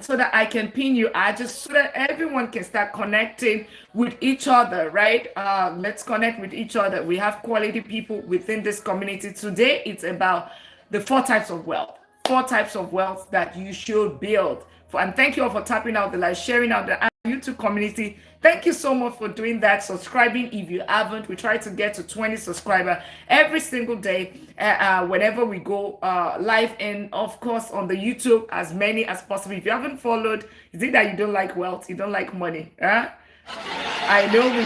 so that I can pin you. So that everyone can start connecting with each other, right? Let's connect with each other. We have quality people within this community. Today, it's about the 4 types of wealth. 4 types of wealth that you should build. And thank you all for tapping out the live, sharing out the YouTube community. Thank you so much for doing that. Subscribing if you haven't. We try to get to 20 subscribers every single day whenever we go live, and of course on the YouTube, as many as possible. If you haven't followed, is it that you don't like wealth? You don't like money? I know we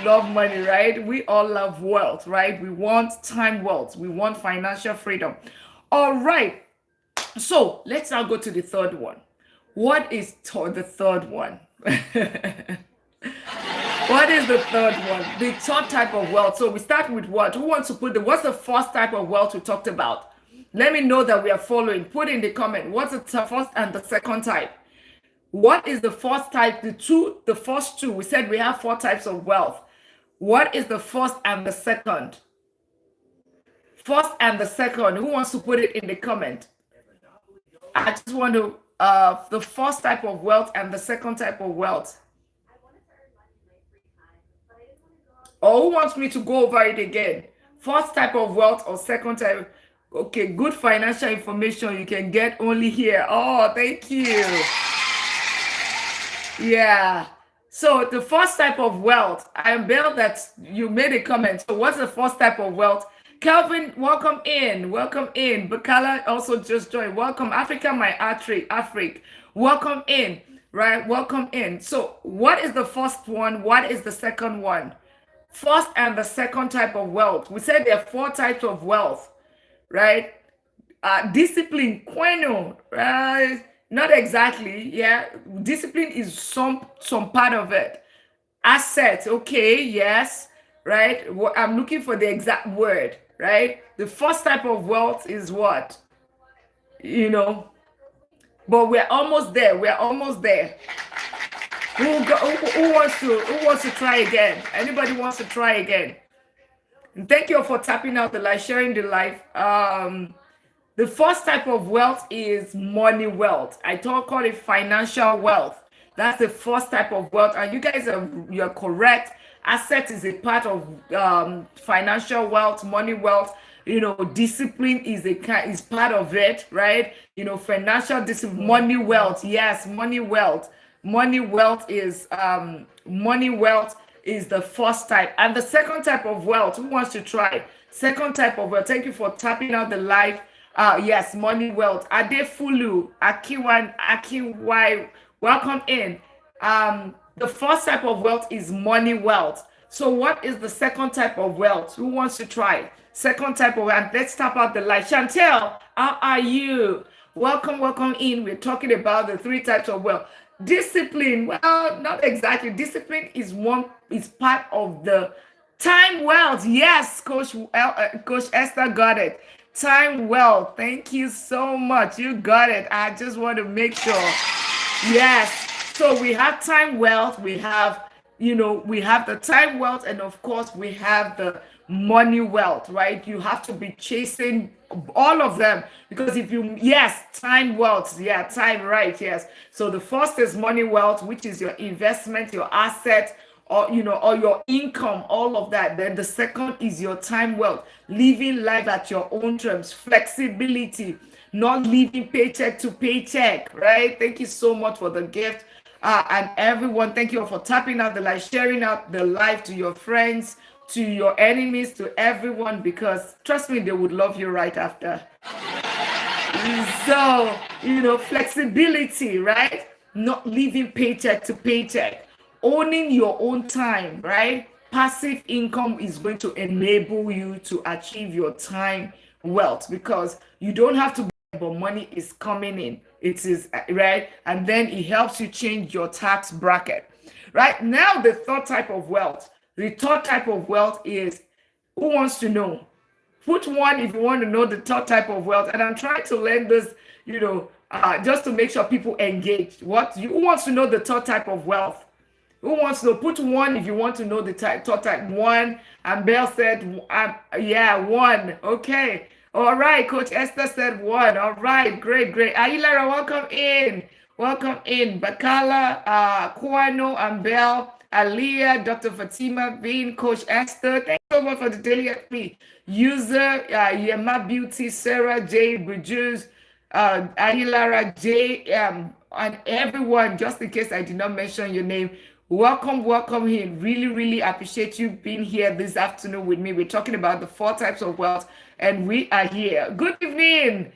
love money, right? We all love wealth, right? We want time wealth. We want financial freedom. All right. So let's now go to the third one. What is the third one? What is the third one? The third type of wealth. So we start with what? Who wants to what's the first type of wealth we talked about? Let me know that we are following. Put in the comment. What's the first and the second type? What is the first type? The first two. We said we have 4 types of wealth. What is the first and the second? first and the second. Who wants to put it in the comment? I just want to, the first type of wealth and the second type of wealth. Or who wants me to go over it again? First type of wealth or second type? Okay, good financial information you can get only here. Oh, thank you. Yeah. So the first type of wealth, I am Bill that you made a comment. So what's the first type of wealth? Kelvin, welcome in. Welcome in. Bakala also just joined. Welcome. Africa, my Africa. Welcome in. Right? Welcome in. So what is the first one? What is the second one? First and the second type of wealth. We said there are 4 types of wealth, right? Discipline, queno, right? Not exactly, yeah. Discipline is some part of it. Assets, okay, yes, right. I'm looking for the exact word, right? The first type of wealth is what? You know, but we're almost there. We're almost there. Who wants to try again? Anybody wants to try again? And thank you for tapping out the live, sharing the live. The first type of wealth is money wealth. I call it financial wealth. That's the first type of wealth, and you guys you're correct. Asset is a part of financial wealth, money wealth. You know, discipline is part of it, right? You know, financial discipline, money wealth. Yes, money wealth. Money wealth is the first type, and the second type of wealth. Who wants to try? Second type of wealth. Thank you for tapping out the live. Yes, money wealth. Adefulu, Akiwai, welcome in. The first type of wealth is money wealth. So what is the second type of wealth? Who wants to try? Second type of wealth. Let's tap out the light. Chantel, how are you? Welcome in. We're talking about the 3 types of wealth. Discipline, well, not exactly. Discipline is part of the time wealth. Yes, Coach Esther got it. Time wealth. Thank you so much. You got it. I just want to make sure. Yes. So we have time wealth. We have, we have the time wealth, and of course we have the money wealth, right? You have to be chasing all of them, because time wealth. Yeah, time, right. Yes. So the first is money wealth, which is your investment, your asset, or your income, all of that. Then the second is your time wealth, living life at your own terms, flexibility, not living paycheck to paycheck, right? Thank you so much for the gift. And everyone, thank you all for tapping out the live, sharing out the live to your friends, to your enemies, to everyone, because trust me, they would love you right after. So, flexibility, right? Not living paycheck to paycheck. Owning your own time, right? Passive income is going to enable you to achieve your time wealth, because you don't have to, but money is coming in. It is, right? And then it helps you change your tax bracket. Right now, the third type of wealth. The third type of wealth is, who wants to know? Put 1 if you want to know the third type of wealth. And I'm trying to learn this, just to make sure people engage. Who wants to know the third type of wealth? Who wants to know? Put 1 if you want to know the third type. 1. And Belle said, yeah, 1. Okay. All right. Coach Esther said 1. All right. Great. Ayilara, welcome in. Welcome in. Bakala, Kwano, and Belle, Aliyah, Dr. Fatima, Vin, Coach Esther. Thank you so much for the daily FP. User, Yema Beauty, Sarah, J, Bridges, Ayilara, J, and everyone, just in case I did not mention your name. Welcome here. Really appreciate you being here this afternoon with me. We're talking about the 4 types of wealth, and we are here. Good evening.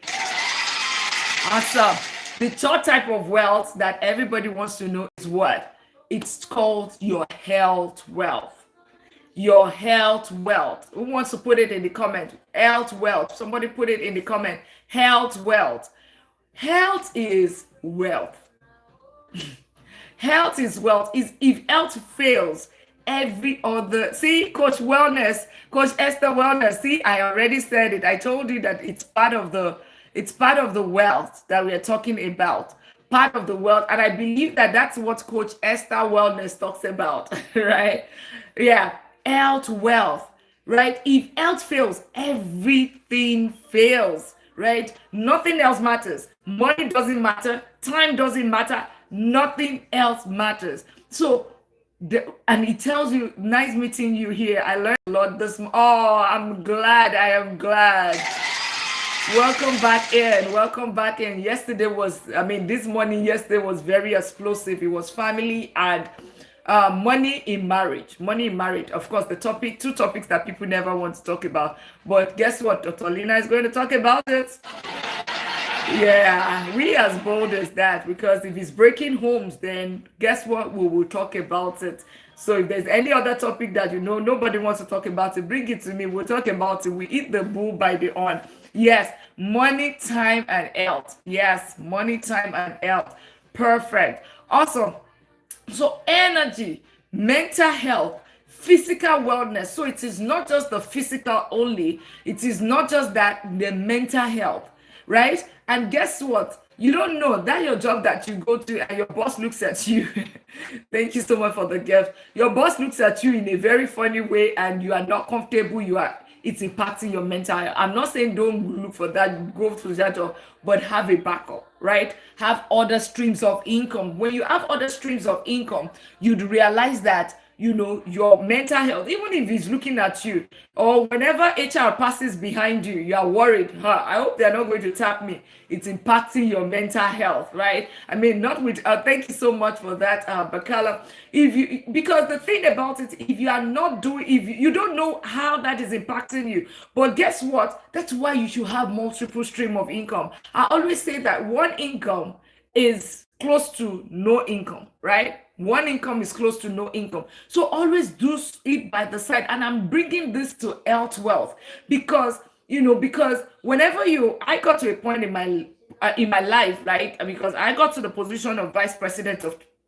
Awesome. The third type of wealth that everybody wants to know is what? It's called your health wealth. Your health wealth. Who wants to put it in the comment? Health wealth. Somebody put it in the comment. Health wealth. Health is wealth. Health is wealth. If health fails, every other, see, Coach Wellness, Coach Esther Wellness, see, I already said it. I told you that it's part of the wealth that we are talking about. Part of the wealth. And I believe that that's what Coach Esther Wellness talks about, right? Yeah. Health wealth. right? If health fails, everything fails, right? Nothing else matters. Money doesn't matter, time doesn't matter, nothing else matters. So and it tells you, nice meeting you here. I learned a lot this. Oh, I'm glad. I am glad. Welcome back in. Welcome back in. Yesterday was, I mean, this morning, yesterday was very explosive. It was family and money in marriage. Money in marriage. Of course, the topic, two topics that people never want to talk about. But guess what? Dr. Lina is going to talk about it. Yeah, we as bold as that, because if it's breaking homes, then guess what? We will talk about it. So if there's any other topic that nobody wants to talk about it, bring it to me. We'll talk about it. We eat the bull by the horn. Yes, money, time, and health. Yes, money, time, and health. Perfect. Awesome. So energy, mental health, physical wellness. So it is not just the physical only. It is not just that, the mental health, right? And guess what? You don't know that your job that you go to and your boss looks at you. Thank you so much for the gift. Your boss looks at you in a very funny way and you are not comfortable. It's impacting your mental health. I'm not saying don't look for that, go through that job, but have a backup, right? Have other streams of income. When you have other streams of income, you'd realize that your mental health, even if he's looking at you, or whenever HR passes behind you, you are worried, I hope they're not going to tap me. It's impacting your mental health, right? I mean, not with thank you so much for that, Bakala. Because the thing about it, if you are not doing, if you don't know how that is impacting you, but guess what? That's why you should have multiple stream of income. I always say that one income is close to no income, right? One income is close to no income. So always do it by the side. And I'm bringing this to health wealth because, because whenever I got to a point in my life, right? Because I got to the position of vice president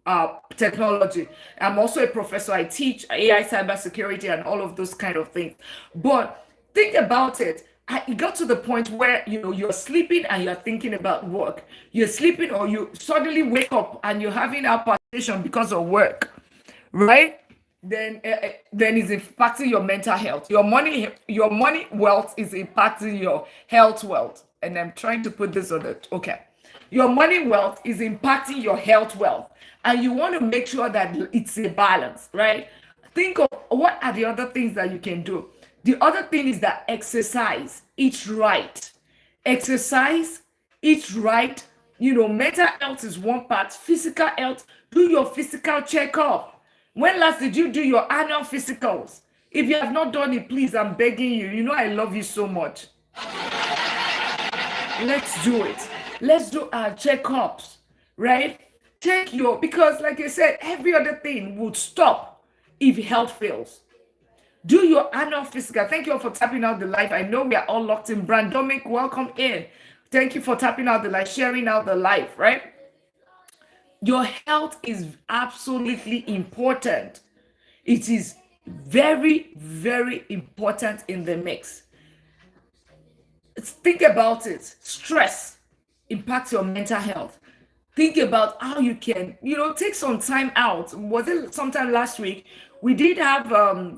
of technology. I'm also a professor. I teach AI, cybersecurity, and all of those kind of things. But think about it. It got to the point where you're sleeping and you're thinking about work. You're sleeping, or you suddenly wake up and you're having a palpitation because of work, right? Then it's impacting your mental health. Your money wealth is impacting your health wealth. And I'm trying to put this on it. Okay. Your money wealth is impacting your health wealth. And you want to make sure that it's a balance, right? Think of what are the other things that you can do. The other thing is that exercise, eat right. Exercise, eat right. Mental health is one part. Physical health, do your physical checkup. When last did you do your annual physicals? If you have not done it, please, I'm begging you. I love you so much. Let's do it. Let's do our checkups, right? Because like I said, every other thing would stop if health fails. Do your annual physical. Thank you all for tapping out the live. I know we are all locked in. Brandomic, welcome in. Thank you for tapping out the live, sharing out the live, right? Your health is absolutely important. It is very, very important in the mix. Think about it. Stress impacts your mental health. Think about how you can, take some time out. Was it sometime last week? We did have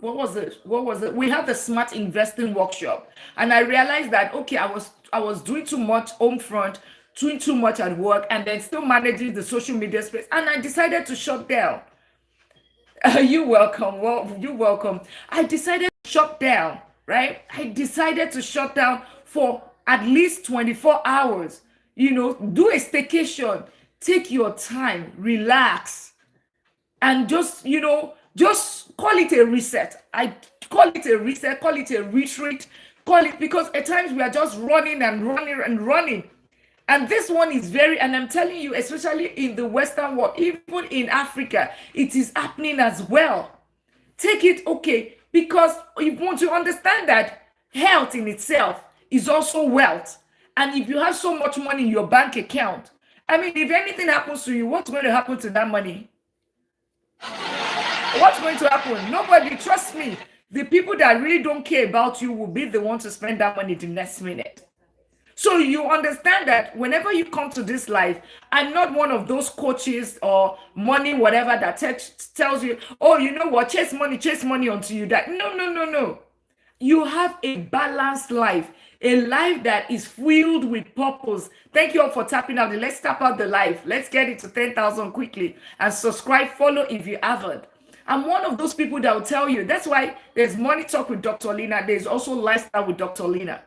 what was it? We had the smart investing workshop, and I realized that I was doing too much home front, doing too much at work, and then still managing the social media space, and I decided to shut down. You're welcome. Well, you're welcome. I decided to shut down, right? I decided to shut down for at least 24 hours. Do a staycation, take your time, relax, and just call it a reset. I call it a reset, call it a retreat, because at times we are just running and running and running. And this one is and I'm telling you, especially in the Western world, even in Africa, it is happening as well. Take it, okay, because you want to understand that health in itself is also wealth. And if you have so much money in your bank account, I mean, if anything happens to you, what's going to happen to that money? What's going to happen? Nobody, trust me. The people that really don't care about you will be the ones to spend that money the next minute. So you understand that whenever you come to this life, I'm not one of those coaches or money, whatever, that tells you, oh, you know what, chase money until you die. No. you have a balanced life, a life that is filled with purpose. Thank you all for tapping out. Let's tap out the life. Let's get it to 10,000 quickly and subscribe, follow if you haven't. I'm one of those people that will tell you. That's why there's Money Talk with Dr. Lina. There's also Lifestyle with Dr. Lina.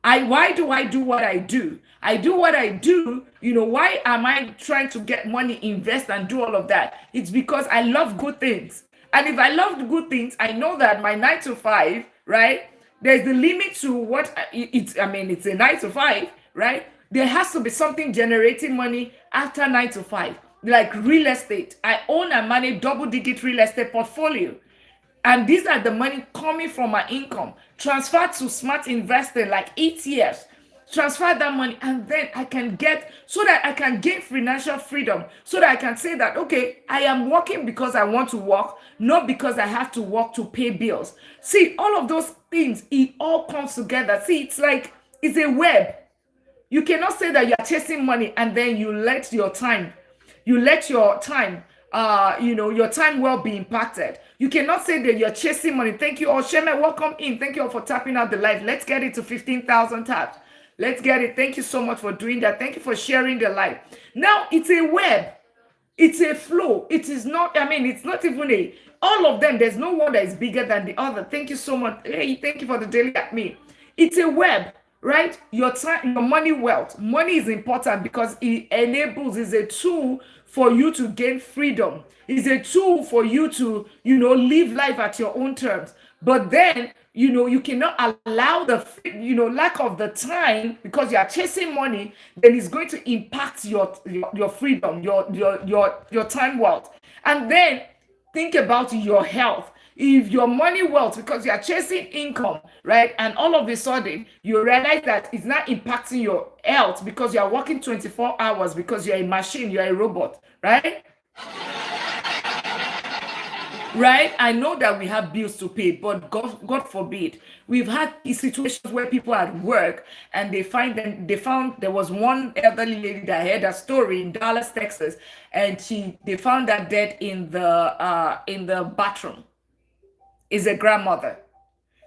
Why do I do what I do? I do what I do. Why am I trying to get money, invest, and do all of that? It's because I love good things. And if I love the good things, I know that my 9 to 5, right? There's the limit to what it's. I mean, it's a 9 to 5, right? There has to be something generating money after 9 to 5, like real estate. I own and manage double-digit real estate portfolio. And these are the money coming from my income. Transfer to smart investing like ETFs. Transfer that money, and then I can get, so that I can gain financial freedom, so that I can say that, okay, I am working because I want to work, not because I have to work to pay bills. See, all of those things, it all comes together. See, it's a web. You cannot say that you're chasing money and then you let your time your time well be impacted. You cannot say that you're chasing money. Thank you all. Sheme, welcome in. Thank you all for tapping out the live. Let's get it to 15,000 taps. Let's get it. Thank you so much for doing that. Thank you for sharing the live. Now, it's a web. It's a flow. It is not, it's not even all of them. There's no one that is bigger than the other. Thank you so much. Hey, thank you for the daily at me. It's a web, right? Your time, your money wealth. Money is important because it is a tool for you to gain freedom. It's a tool for you to, live life at your own terms. But then, you cannot allow the, lack of the time, because you are chasing money, then it's going to impact your freedom, your time wealth. And then think about your health. If your money wealth, because you are chasing income, right? And all of a sudden, you realize that it's not impacting your health because you are working 24 hours because you're a machine, you're a robot, right? Right? I know that we have bills to pay, but God forbid. We've had situations where people are at work and they found there was one elderly lady that I heard a story in Dallas, Texas, and they found her dead in the bathroom. Is a grandmother.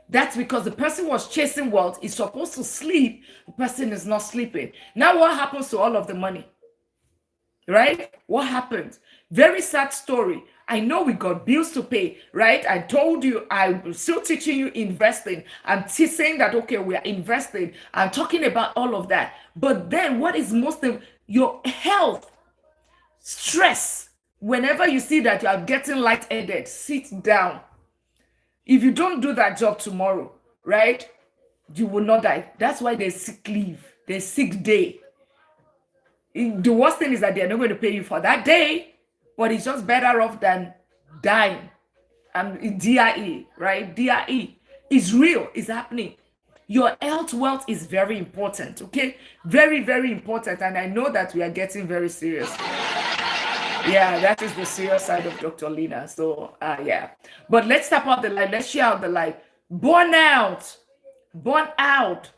That's because the person was chasing wealth, is supposed to sleep, the person is not sleeping. Now what happens to all of the money? Right? What happens? Very sad story. I know we got bills to pay, right? I told you I'm still teaching you investing. I'm saying that, okay, we are investing. I'm talking about all of that. But then what is most of your health, stress, whenever you see that you are getting lightheaded, sit down. If you don't do that job tomorrow, right, you will not die. That's why there's sick leave, there's sick day. The worst thing is that they're not going to pay you for that day, but it's just better off than dying. DIE, right? DIE is real, it's happening. Your health wealth is very important, okay? Very, very important. And I know that we are getting very serious. Yeah, that is the serious side of Dr. Lina. So, yeah. But let's tap out the light. Let's share out the light. Burn out.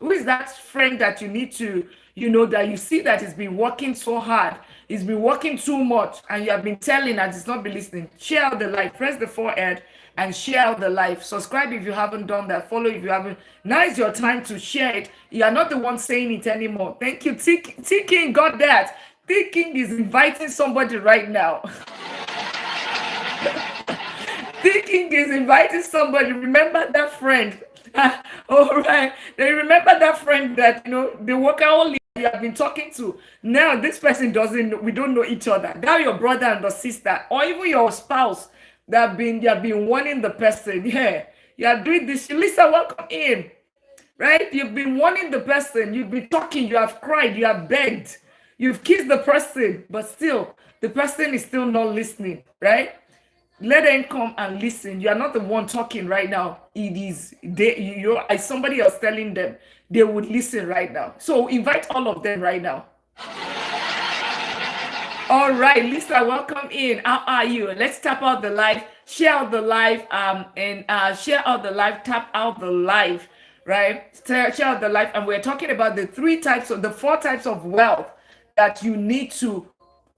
Who is that friend that you need to, that you see that he's been working so hard, he's been working too much, and you have been telling and he's not been listening? Share out the light. Press the forehead and share out the life. Subscribe if you haven't done that. Follow if you haven't. Now is your time to share it. You are not the one saying it anymore. Thank you. T-King got that. Thinking is inviting somebody right now. Thinking is inviting somebody. Remember that friend. All right. They remember that friend that, the workaholic you have been talking to. Now this person doesn't know, we don't know each other. Now your brother and the sister, or even your spouse you have been warning the person. Yeah, you are doing this. Lisa, welcome in. Right? You've been warning the person. You've been talking. You have cried. You have begged. You've kissed the person, but still, the person is still not listening, right? Let them come and listen. You are not the one talking right now. It is somebody else telling them. They would listen right now. So invite all of them right now. All right, Lisa, welcome in. How are you? Let's tap out the live, share out the live, and share out the live, tap out the live, right? Share out the live, and we're talking about the 4 types of wealth that you need to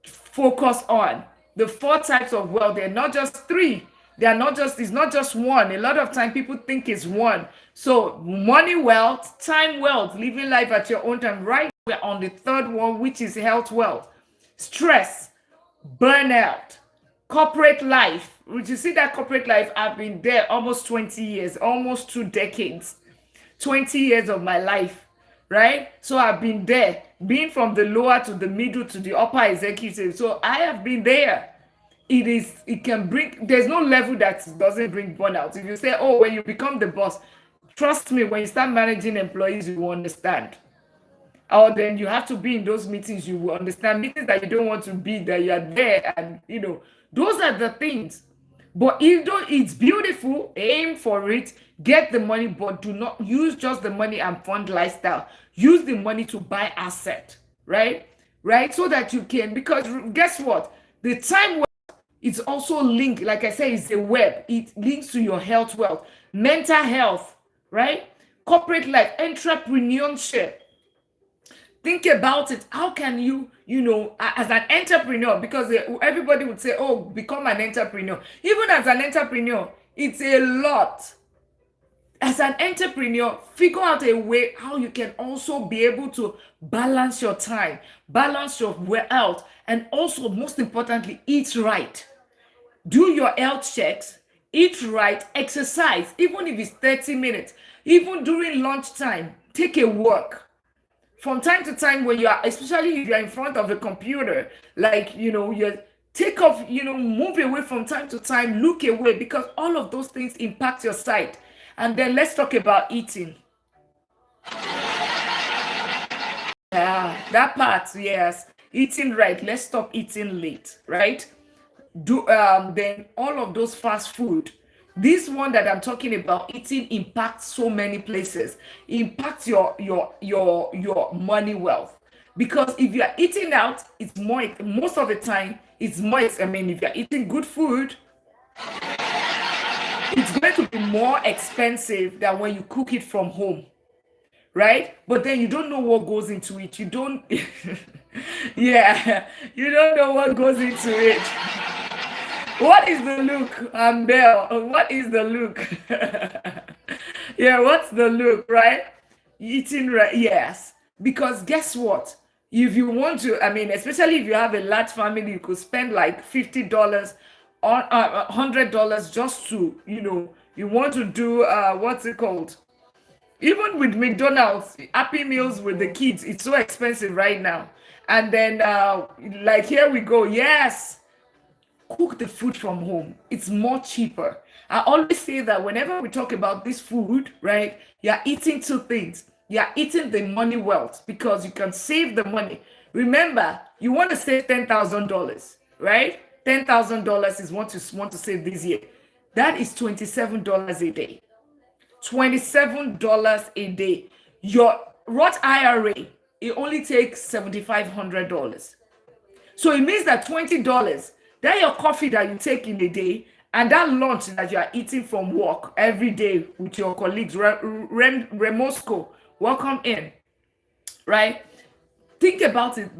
focus on. The 4 types of wealth, they're not just 3. They are not just, it's not just one. A lot of time people think it's one. So money wealth, time wealth, living life at your own time. Right, we're on the third one, which is health wealth. Stress, burnout, corporate life. Would you see that corporate life? I've been there almost 20 years, almost 2 decades, 20 years of my life, right? So I've been there, being from the lower to the middle to the upper executive. So I have been there. It can bring, there's no level that doesn't bring burnout. If you say, oh, when you become the boss, trust me, when you start managing employees, you will understand. Or then you have to be in those meetings, you will understand meetings that you don't want to be, that you are there, and those are the things. But it's beautiful, aim for it, get the money, but do not use just the money and fund lifestyle. Use the money to buy asset, right? Right? So that you can, because guess what? The time it's also linked, like I said, it's a web. It links to your health wealth, mental health, right? Corporate life, entrepreneurship. Think about it. How can you, as an entrepreneur, because everybody would say, oh, become an entrepreneur. Even as an entrepreneur, it's a lot. As an entrepreneur, figure out a way how you can also be able to balance your time, balance your health, and also, most importantly, eat right. Do your health checks, eat right, exercise, even if it's 30 minutes, even during lunchtime, take a walk. From time to time, when you are, especially if you're in front of a computer, like, you take off, move away from time to time, look away, because all of those things impact your sight. And then let's talk about eating. Yeah, that part, yes. Eating right. Let's stop eating late, right? Then all of those fast food. This one that I'm talking about, eating impacts so many places. Impacts your money wealth. Because if you are eating out, it's more, most of the time, it's more, if you're eating good food, it's going to be more expensive than when you cook it from home, right? But then you don't know what goes into it. You don't, yeah, you don't know what goes into it. What is the look, Belle? What is the look? Yeah, what's the look, right? Eating right, yes. Because guess what? If you want to, especially if you have a large family, you could spend like $50 on $100 just to, you want to do what's it called? Even with McDonald's, Happy Meals with the kids, it's so expensive right now. And then, like, here we go. Yes, cook the food from home. It's more cheaper. I always say that whenever we talk about this food, right, you're eating two things. You're eating the money wealth because you can save the money. Remember, you want to save $10,000, right? $10,000 is what you want to save this year. That is $27 a day. $27 a day. Your Roth IRA, it only takes $7,500. So it means that $20, that your coffee that you take in a day, and that lunch that you are eating from work every day with your colleagues, Remosco, welcome in, right? Think about it.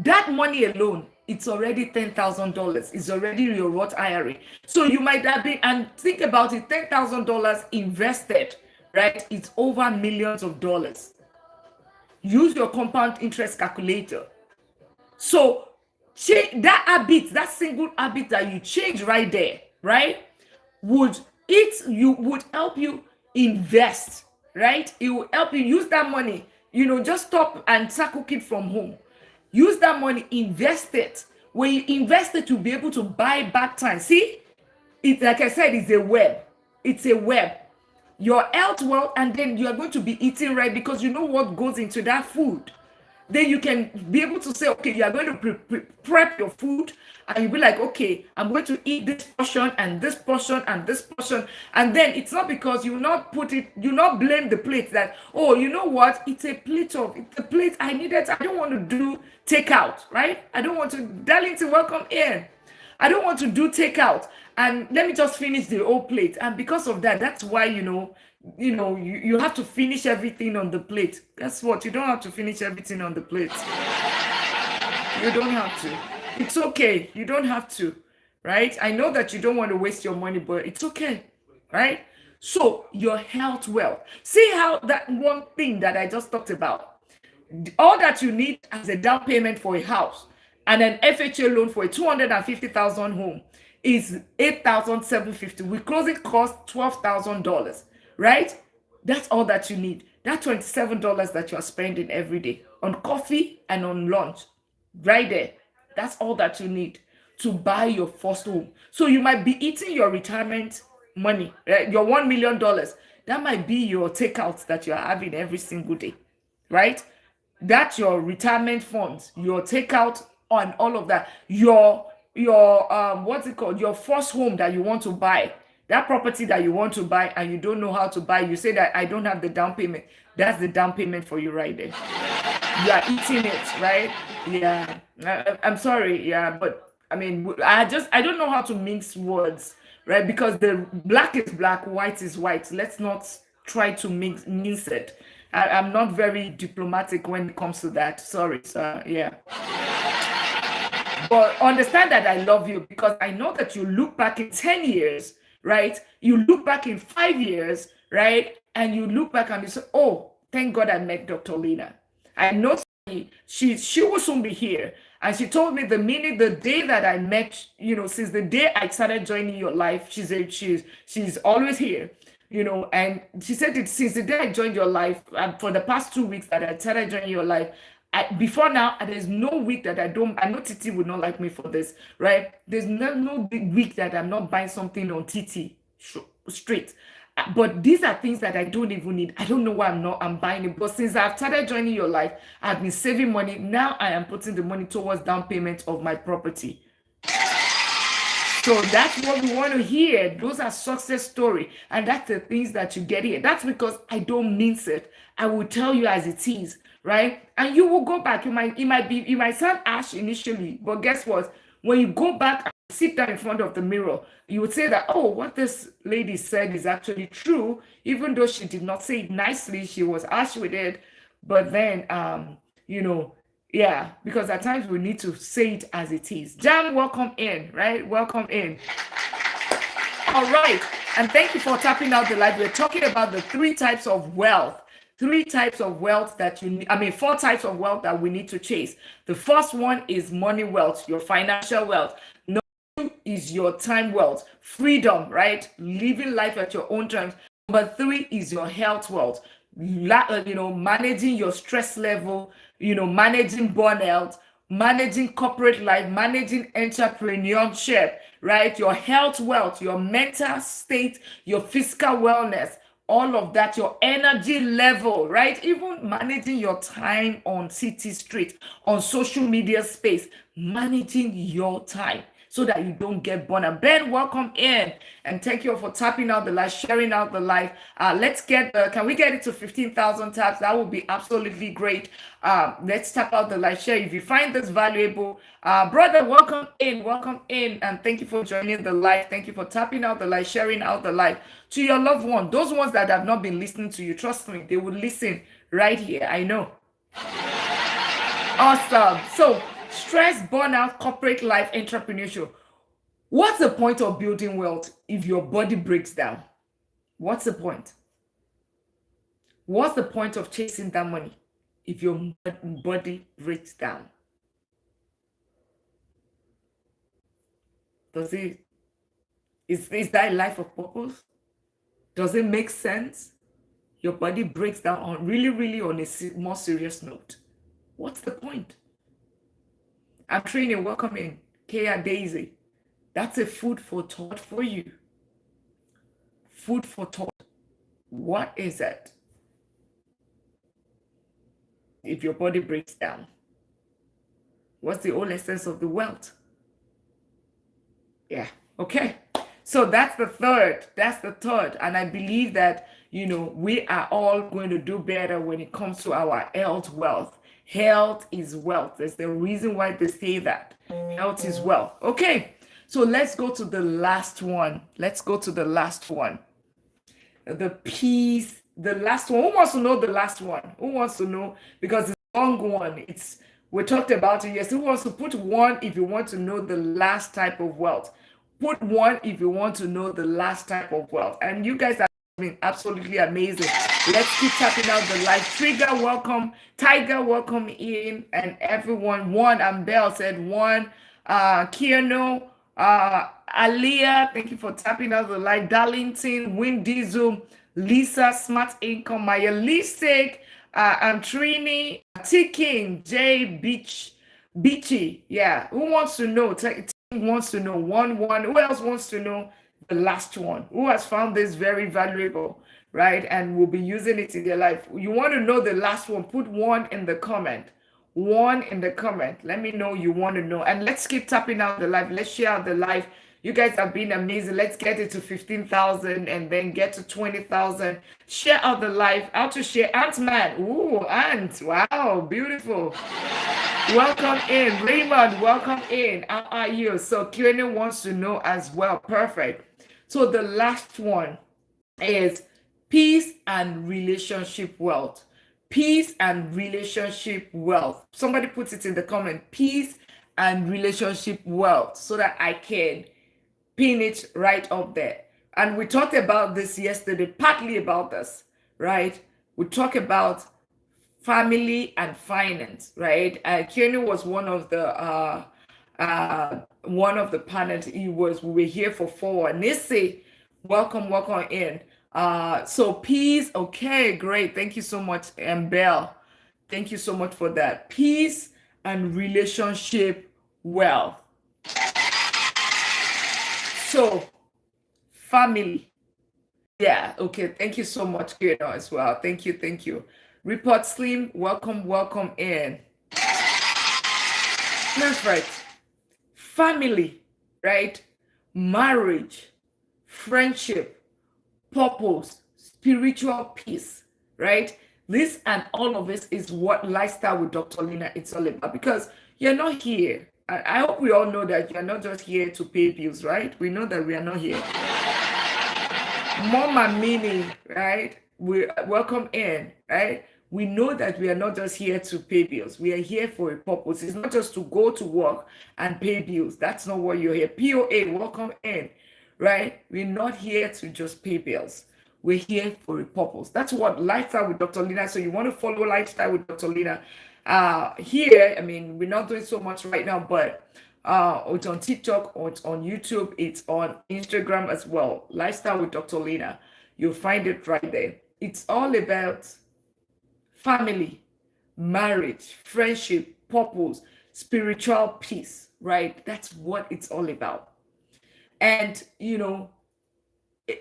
That money alone, it's already $10,000. It's already your Roth IRA. So you might have been, and think about it, $10,000 invested, right? It's over millions of dollars. Use your compound interest calculator. So change that habit, that single habit that you change right there, right? Would help you invest, right? It will help you use that money. Just stop and start cooking from home. Use that money, invest it. When you invest it, you'll be able to buy back time. See, it's like I said, it's a web. It's a web. Your health wealth, and then you are going to be eating right because you know what goes into that food. Then you can be able to say, okay, you are going to prep your food, and you'll be like, okay, I'm going to eat this portion and this portion and this portion. And then it's not because you not blame the plate that, oh, you know what, it's a plate I needed. I don't want to do takeout, right? I don't want to, Darlington, welcome in. I don't want to do takeout, and let me just finish the whole plate. And because of that, that's why, you have to finish everything on the plate. Guess what? You don't have to finish everything on the plate. You don't have to. It's okay. You don't have to. right? I know that you don't want to waste your money, but it's okay, right? So your health wealth. See how that one thing that I just talked about, all that you need as a down payment for a house and an FHA loan for a 250,000 home is 8,750. With closing cost $12,000, right? That's all that you need. That $27 that you're spending every day on coffee and on lunch, right there. That's all that you need to buy your first home. So you might be eating your retirement money, right? Your $1 million. That might be your takeouts that you're having every single day, right? That's your retirement funds, your takeout on all of that. Your what's it called? Your first home that you want to buy, that property that you want to buy and you don't know how to buy. You say that I don't have the down payment. That's the down payment for you right there. You are eating it, right? Yeah. I'm sorry, yeah, but I mean, I don't know how to mix words, right? Because the black is black, white is white. Let's not try to mince it. I'm not very diplomatic when it comes to that. Sorry, sir. Yeah. But understand that I love you because I know that you look back in 10 years, right? You look back in 5 years, right? And you look back and you say, oh, thank God I met Dr. Lina. I know she will soon be here. And she told me the day that I met, since the day I started joining your life, she said she's always here. And she said it since the day I joined your life, and for the past 2 weeks that I started joining your life, before now, there's no week that I know Titi would not like me for this, right? There's no big week that I'm not buying something on Titi straight. But these are things that I don't even need. I don't know why I'm buying it. But since I've started joining your life, I've been saving money. Now I am putting the money towards down payment of my property. So that's what we want to hear. Those are success story. And that's the things that you get here. That's because I don't mince it. I will tell you as it is, right? And you will go back. You might sound harsh initially, but guess what? When you go back and sit down in front of the mirror, you would say that, oh, what this lady said is actually true, even though she did not say it nicely, she was harsh with it. But then, yeah, because at times we need to say it as it is. Jan, welcome in, right? Welcome in. All right. And thank you for tapping out the light. We're talking about the 3 types of wealth. 3 types of wealth that 4 types of wealth that we need to chase. The first one is money wealth, your financial wealth. Number 2 is your time wealth, freedom, right? Living life at your own terms. Number 3 is your health wealth, managing your stress level, managing burnout, managing corporate life, managing entrepreneurship, right? Your health wealth, your mental state, your physical wellness, all of that, your energy level, right? Even managing your time on city street, on social media space, managing your time so that you don't get burned out. Ben, welcome in, and thank you for tapping out the live, sharing out the live. Can we get it to 15,000 taps? That would be absolutely great. Let's tap out the live, share. If you find this valuable, brother, welcome in, and thank you for joining the live. Thank you for tapping out the live, sharing out the live to your loved one. Those ones that have not been listening to you, trust me, they will listen right here. I know. Awesome. So, stress, burnout, corporate life, entrepreneurship. What's the point of building wealth if your body breaks down? What's the point? What's the point of chasing that money if your body breaks down? Is that a life of purpose? Does it make sense? Your body breaks down on really on a more serious note. What's the point? I'm training. Welcome in, Kaya Daisy. That's a food for thought for you. Food for thought. What is it? If your body breaks down, what's the whole essence of the wealth? Yeah. Okay. So that's the third. And I believe that, we are all going to do better when it comes to our health wealth. Health is wealth. There's the reason why they say that. Health is wealth. Okay. So let's go to the last one. The peace. The last one. Who wants to know the last one? Who wants to know? Because it's a long one. We talked about it. Yes. Who wants to put one if you want to know the last type of wealth? Put one if you want to know the last type of wealth. And you guys are been absolutely amazing. Let's keep tapping out the live. Trigger, welcome. Tiger, welcome in. And everyone, one, and Bell said one. Kiano, Aliyah, thank you for tapping out the live. Darlington, Win Diesel, Lisa, Smart Income, Maya Lisek, Trini, T King, J Beachy. Yeah, who wants to know? Wants to know one. Who else wants to know the last one? Who has found this very valuable, right? And will be using it in their life. You want to know the last one? Put one in the comment. One in the comment. Let me know you want to know. And let's keep tapping out the live. Let's share out the live. You guys have been amazing. Let's get it to 15,000 and then get to 20,000. Share out the live. How to share? Ant-Man. Ooh, Ant. Wow, beautiful. Welcome in. Raymond, welcome in. How are you? So Kiana wants to know as well. Perfect. So the last one is peace and relationship wealth. Peace and relationship wealth. Somebody puts it in the comment. Peace and relationship wealth, so that I can pin it right up there. And we talked about this yesterday, partly about this, right? We talked about family and finance, right? Keanu was one of the panels. We were here for 4. Nisse, welcome in. So peace, okay, great. Thank you so much, and Bell. Thank you so much for that. Peace and relationship wealth. So family. Yeah, okay. Thank you so much, Keanu, as well. Thank you. Report Slim, welcome in. Perfect. Family, right? Marriage, friendship, purpose, spiritual peace, right? This and all of this is what Lifestyle with Dr. Lina it's all about, because you're not here. I hope we all know that you're not just here to pay bills, right? We know that we are not here. Mom and Minnie, right? We welcome in, right? We know that we are not just here to pay bills. We are here for a purpose. It's not just to go to work and pay bills. That's not what you're here. POA, welcome in, right? We're not here to just pay bills. We're here for a purpose. That's what Lifestyle with Dr. Lina. So you want to follow Lifestyle with Dr. Lina. Here, I mean, we're not doing so much right now, but it's on TikTok, or it's on YouTube, it's on Instagram as well. Lifestyle with Dr. Lina. You'll find it right there. It's all about family, marriage, friendship, purpose, spiritual peace, right? That's what it's all about. And, you know,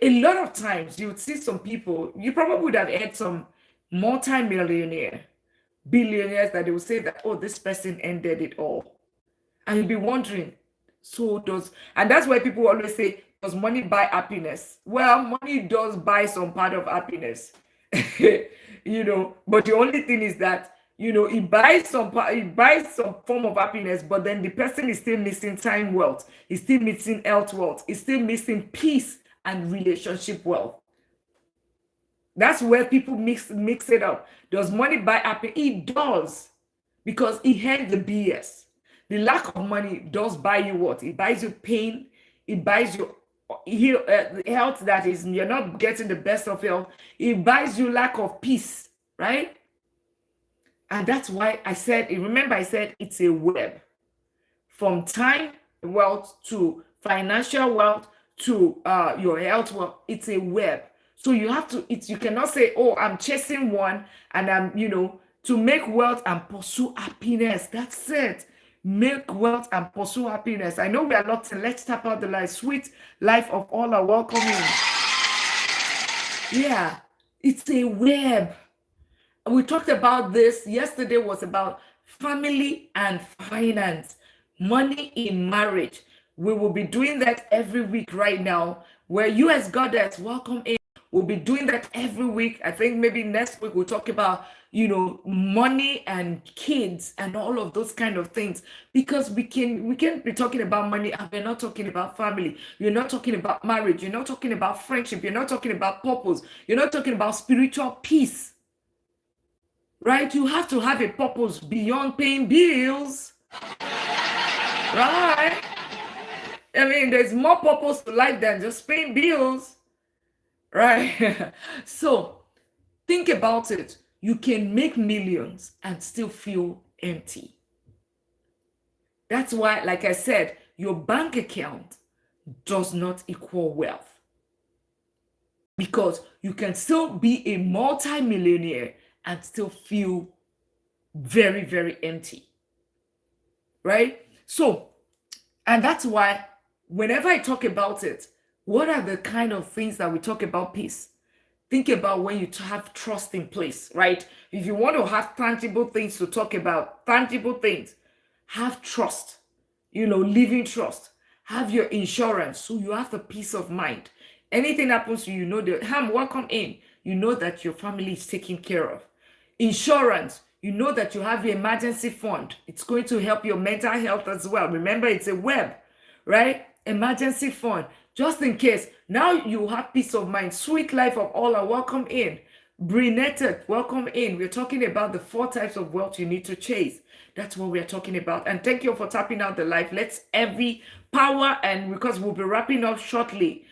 a lot of times you would see some people, you probably would have had some multi-millionaire, billionaires that they would say that, oh, this person ended it all. And you'll be wondering, and that's why people always say, does money buy happiness? Well, money does buy some part of happiness. You know, but the only thing is that, you know, it buys some form of happiness, but then the person is still missing time wealth, is still missing health wealth, is still missing peace and relationship wealth. That's where people mix it up. Does money buy happiness? It does, because it had the BS. The lack of money does buy you what? It buys you pain. It buys you health that is, you're not getting the best of health. It buys you lack of peace, right? And that's why I said, remember I said it's a web. From time wealth to financial wealth to your health wealth, it's a web. So you have to, you cannot say, oh, I'm chasing one and I'm, you know, to make wealth and pursue happiness. That's it. Make wealth and pursue happiness. I know we are locked in. Let's tap out the light. Sweet life of all are welcoming. Yeah, it's a web. We talked about this yesterday, was about family and finance, money in marriage. We will be doing that every week right now, where US Goddess, welcome in. We'll be doing that every week. I think maybe next week we'll talk about, you know, money and kids and all of those kind of things, because we can't be talking about money and we're not talking about family. You're not talking about marriage. You're not talking about friendship. You're not talking about purpose. You're not talking about spiritual peace, right? You have to have a purpose beyond paying bills, right? I mean, there's more purpose to life than just paying bills, right? So think about it. You can make millions and still feel empty. That's why, like I said, your bank account does not equal wealth, because you can still be a multi-millionaire and still feel very, very empty, right? So, and that's why whenever I talk about it, what are the kind of things that we talk about peace? Think about when you have trust in place, right? If you want to have tangible things to talk about, tangible things, have trust, living trust. Have your insurance, so you have the peace of mind. Anything happens to you, know that, welcome in. You know that your family is taken care of. Insurance, you know that you have your emergency fund. It's going to help your mental health as well. Remember, it's a web, right? Emergency fund, just in case. Now you have peace of mind. Sweet life of all are welcome in. Brinetta, welcome in. We're talking about the 4 types of wealth you need to chase. That's what we're talking about. And thank you for tapping out the live. Let's every power, and because we'll be wrapping up shortly.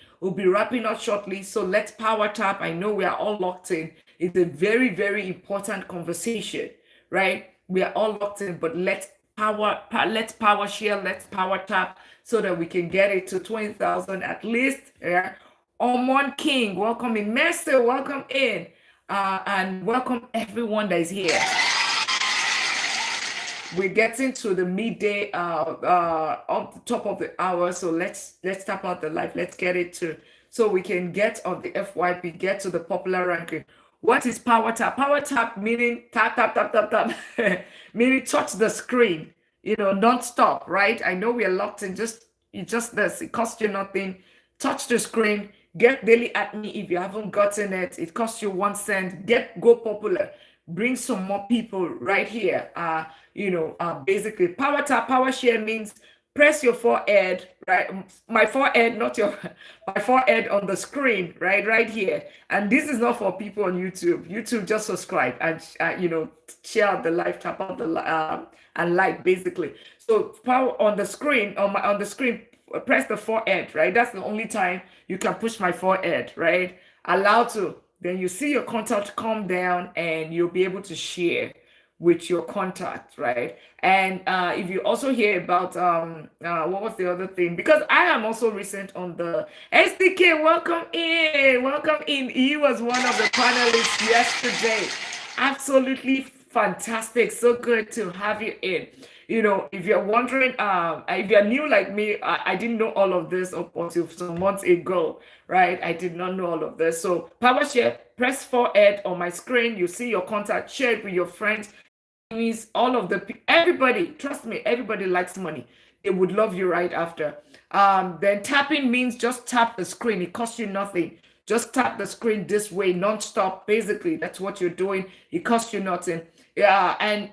So let's power tap. I know we are all locked in. It's a very, very important conversation, right? We are all locked in, but let's power share, let's power tap so that we can get it to 20,000 at least. Yeah. Omon King, welcome in. Master, welcome in. And welcome everyone that is here. We're getting to the midday up the top of the hour, so let's tap out the live. Let's get it to, so we can get on the FYP, get to the popular ranking. What is power tap? Power tap meaning tap tap tap tap tap, meaning touch the screen, non-stop, right? I know we are locked in. Just this. It costs you nothing. Touch the screen. Get daily at me if you haven't gotten it. It costs you 1 cent. Go popular. Bring some more people right here. Basically, power tap, power share means press your forehead, right? My forehead, not your, my forehead on the screen, right here. And this is not for people on YouTube. YouTube, just subscribe and share out the live, tap out the and like, basically. So power on the screen, on the screen, press the forehead, right? That's the only time you can push my forehead, right? Allow to. Then you see your contact come down and you'll be able to share with your contact, right? And if you also hear about, what was the other thing? Because I am also recent on the SDK, welcome in. He was one of the panelists yesterday. Absolutely fantastic. So good to have you in. If you're wondering, if you're new like me, I didn't know all of this up until some months ago, right? I did not know all of this. So power share, press forehead on my screen. You see your contact, share it with your friends. Means all of everybody, trust me, everybody likes money. They would love you right after. Then tapping means just tap the screen. It costs you nothing. Just tap the screen this way, non-stop. Basically, that's what you're doing. It costs you nothing. Yeah, and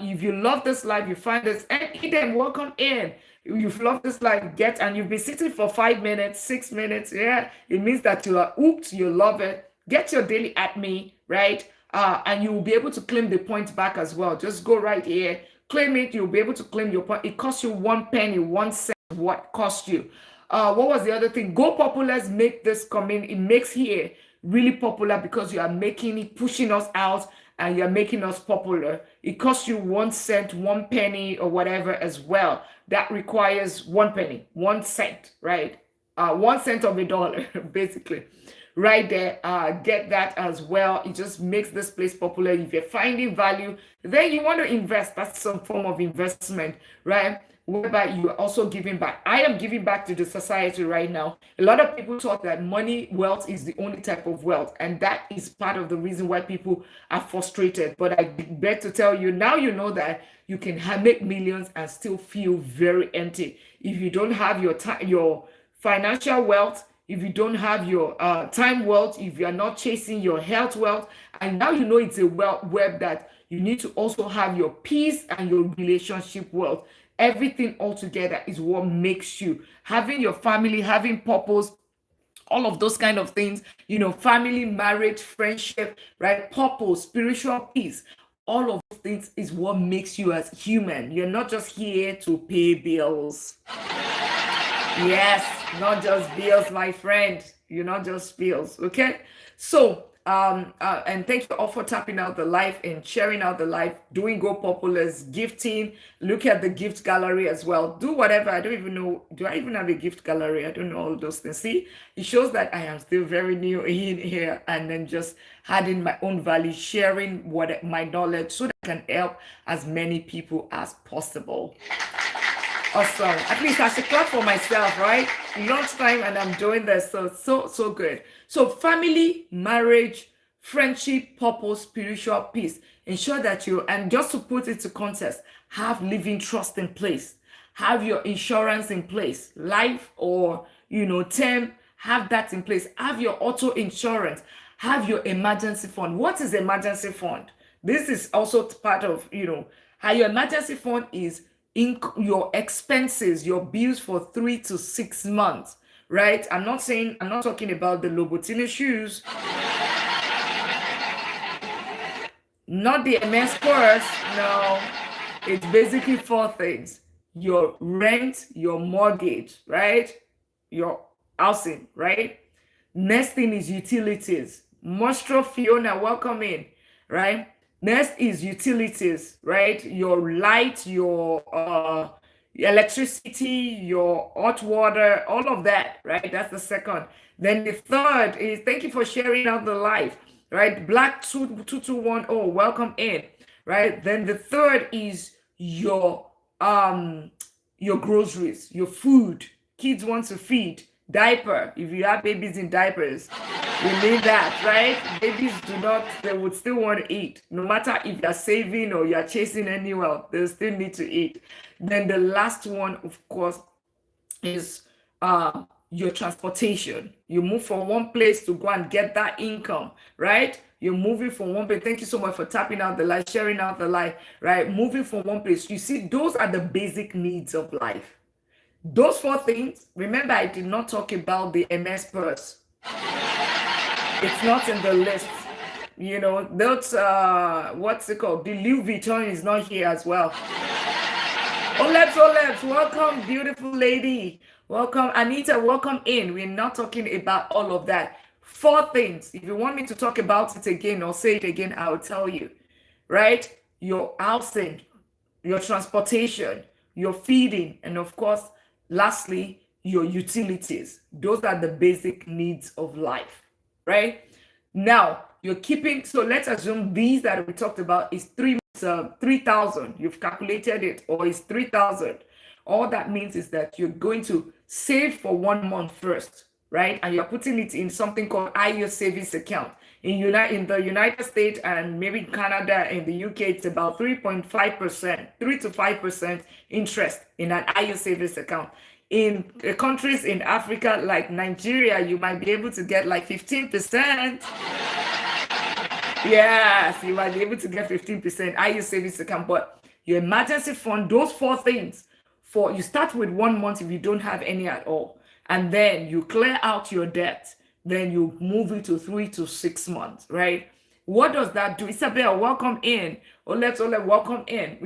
if you love this live, you find this, and then welcome in. You've loved this live, and you've been sitting for 5 minutes, 6 minutes. Yeah, it means that you are hooked, you love it. Get your daily at me, right? And you will be able to claim the points back as well. Just go right here, claim it. You'll be able to claim your point. It costs you 1 penny, 1 cent. What cost you? What was the other thing? Go Populars make this coming. It makes here really popular because you are making it, pushing us out, and you're making us popular. It costs you 1 cent, 1 penny, or whatever as well. That requires 1 penny, 1 cent, right? 1 cent of a dollar, basically. Right there, get that as well. It just makes this place popular. If you're finding value, then you want to invest. That's some form of investment, right? Whereby you are also giving back. I am giving back to the society right now. A lot of people thought that money, wealth is the only type of wealth. And that is part of the reason why people are frustrated. But I beg to tell you, now you know that you can make millions and still feel very empty. If you don't have your financial wealth, if you don't have your time wealth, if you are not chasing your health wealth, and now you know it's a web that you need to also have your peace and your relationship wealth. Everything all together is what makes you. Having your family, having purpose, all of those kind of things, family, marriage, friendship, right? Purpose, spiritual peace. All of those things is what makes you as human. You're not just here to pay bills. Yes, not just bills, my friend. You're not just bills, okay? So, and thank you all for tapping out the live and sharing out the live, doing Go Populars, gifting. Look at the gift gallery as well. Do whatever. I don't even know. Do I even have a gift gallery? I don't know all those things. See, it shows that I am still very new in here, and then just adding my own value, sharing what my knowledge so that I can help as many people as possible. Awesome. At least I should clap for myself, right? Lunchtime and I'm doing this. So good. So family, marriage, friendship, purpose, spiritual peace. Ensure that you, and just to put it to context, have living trust in place. Have your insurance in place. Life or, term, have that in place. Have your auto insurance. Have your emergency fund. What is emergency fund? This is also part of, how your emergency fund is in your expenses, your bills for 3 to 6 months, right? I'm not talking about the Louboutin shoes, not the MS purse. No, it's basically 4 things: your rent, your mortgage, right? Your housing, right? Next thing is utilities. Monstro Fiona, welcome in, right? Next is utilities, right? Your light, your electricity, your hot water, all of that, right? That's the second. Then the third is, thank you for sharing out the live, right? Black 2210, welcome in, right? Then the third is your groceries, your food. Kids want to feed. Diaper, if you have babies in diapers, you need that, right? Babies do not, they would still want to eat. No matter if you're saving or you're chasing any wealth, they still need to eat. Then the last one, of course, is your transportation. You move from one place to go and get that income, right? You're moving from one place. Thank you so much for tapping out the light, sharing out the light, right? Moving from one place. You see, those are the basic needs of life. Those 4 things, remember, I did not talk about the MS purse. It's not in the list. That's, what's it called? The Louis Vuitton is not here as well. Olebs, welcome, beautiful lady. Welcome, Anita, welcome in. We're not talking about all of that. 4 things. If you want me to talk about it again or say it again, I'll tell you, right? Your housing, your transportation, your feeding, and of course, lastly, your utilities. Those are the basic needs of life, right? Now, you're keeping, so let's assume these that we talked about is 3,000. You've calculated it, or it's 3,000. All that means is that you're going to save for 1 month first, right? And you're putting it in something called IO savings account. In the United States and maybe Canada and the UK, it's about 3.5%, 3 to 5% interest in an IO savings account. In countries in Africa like Nigeria, you might be able to get like 15%. Yes, you might be able to get 15% IO savings account. But your emergency fund, those 4 things, you start with 1 month if you don't have any at all. And then you clear out your debt. Then you move it to 3 to 6 months, right? What does that do? Isabel, welcome in. Oleb, welcome in.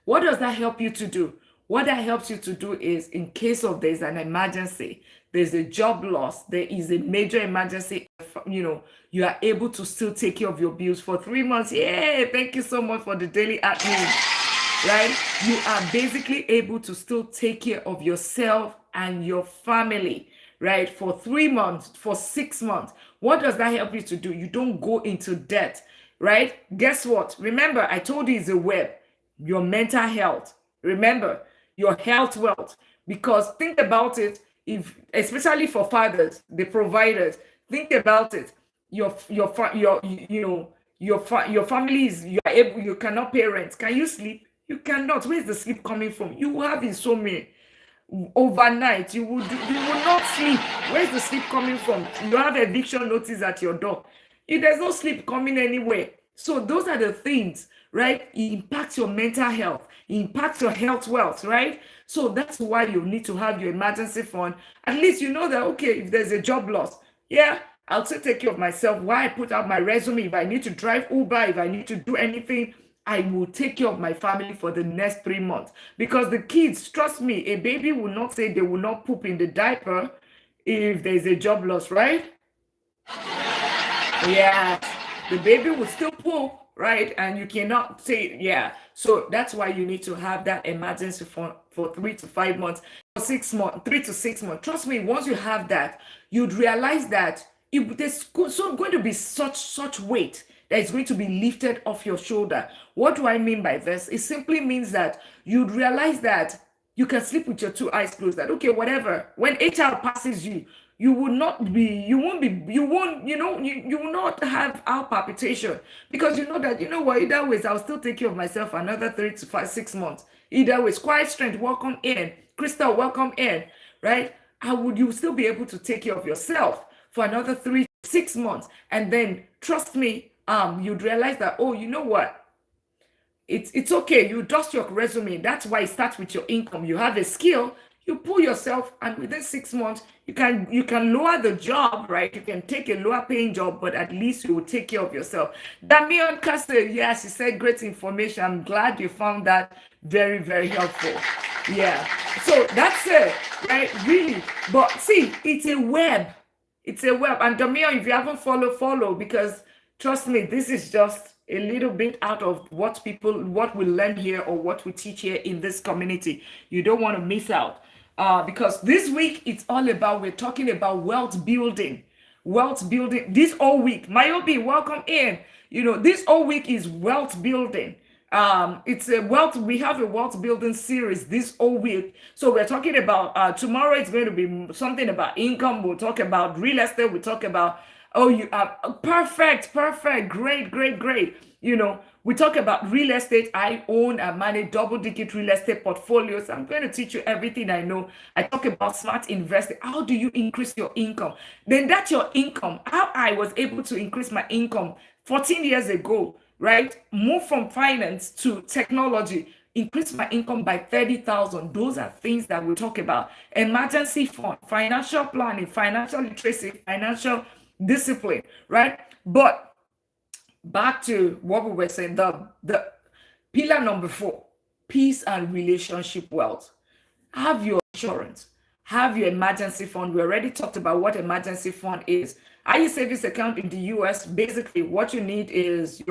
What does that help you to do? What that helps you to do is, in case of there's an emergency, there's a job loss, there is a major emergency, you are able to still take care of your bills for 3 months. Yay! Thank you so much for the daily admin, right? You are basically able to still take care of yourself and your family, right? For 3 months, for 6 months. What does that help you to do? You don't go into debt, right? Guess what? Remember, I told you it's a web. Your mental health. Remember, your health wealth. Because think about it, especially for fathers, the providers, think about it. Your family is, you cannot pay rent. Can you sleep? You cannot. Where's the sleep coming from? You have insomnia. Overnight, you will not sleep. Where's the sleep coming from? You have eviction notice at your door. There's no sleep coming anywhere. So those are the things, right? It impacts your mental health. It impacts your health wealth, right? So that's why you need to have your emergency fund. At least you know that, okay, if there's a job loss, yeah, I'll still take care of myself. Why I put out my resume, if I need to drive Uber, if I need to do anything, I will take care of my family for the next 3 months. Because the kids, trust me, a baby will not say they will not poop in the diaper if there's a job loss, right? Yeah, the baby will still poop, right? And you cannot say, yeah. So that's why you need to have that emergency fund for 3 to 5 months, for 6 months, 3 to 6 months. Trust me, once you have that, you'd realize that so going to be such weight that is going to be lifted off your shoulder. What do I mean by this? It simply means that you'd realize that you can sleep with your two eyes closed, that okay, whatever, when HR passes you, you will not be, you won't be, you won't, you will not have heart palpitation, because you know that, you know what, either ways I'll still take care of myself another 3 to 6 months. Either ways, quiet strength, welcome in. Crystal, welcome in. Right? You still be able to take care of yourself for another 3 to 6 months, and then trust me, you'd realize that, oh, you know what, it's okay. You dust your resume. That's why it starts with your income. You have a skill, you pull yourself, and within 6 months, you can lower the job, right? You can take a lower paying job, but at least you will take care of yourself. Damian Castle, yes, he said great information. I'm glad you found that very, very helpful. Yeah. So that's it, right? Really. But see, it's a web. It's a web. And Damian, if you haven't follow, because trust me, this is just a little bit out of what we learn here or what we teach here in this community. You don't want to miss out. Because this week we're talking about wealth building. Wealth building this whole week. Mayobi, welcome in. This whole week is wealth building. We have a wealth building series this whole week. So we're talking about tomorrow it's going to be something about income. We'll talk about real estate. We'll talk about you are perfect, great. We talk about real estate. I own and manage double-digit real estate portfolios. I'm going to teach you everything I know. I talk about smart investing. How do you increase your income? Then that's your income. How I was able to increase my income 14 years ago, right? Move from finance to technology, increase my income by 30,000. Those are things that we'll talk about. Emergency fund, financial planning, financial literacy, financial discipline, right? But back to what we were saying, the pillar number 4, peace and relationship wealth. Have your insurance, have your emergency fund. We already talked about what emergency fund is. IE savings account in the US, basically what you need is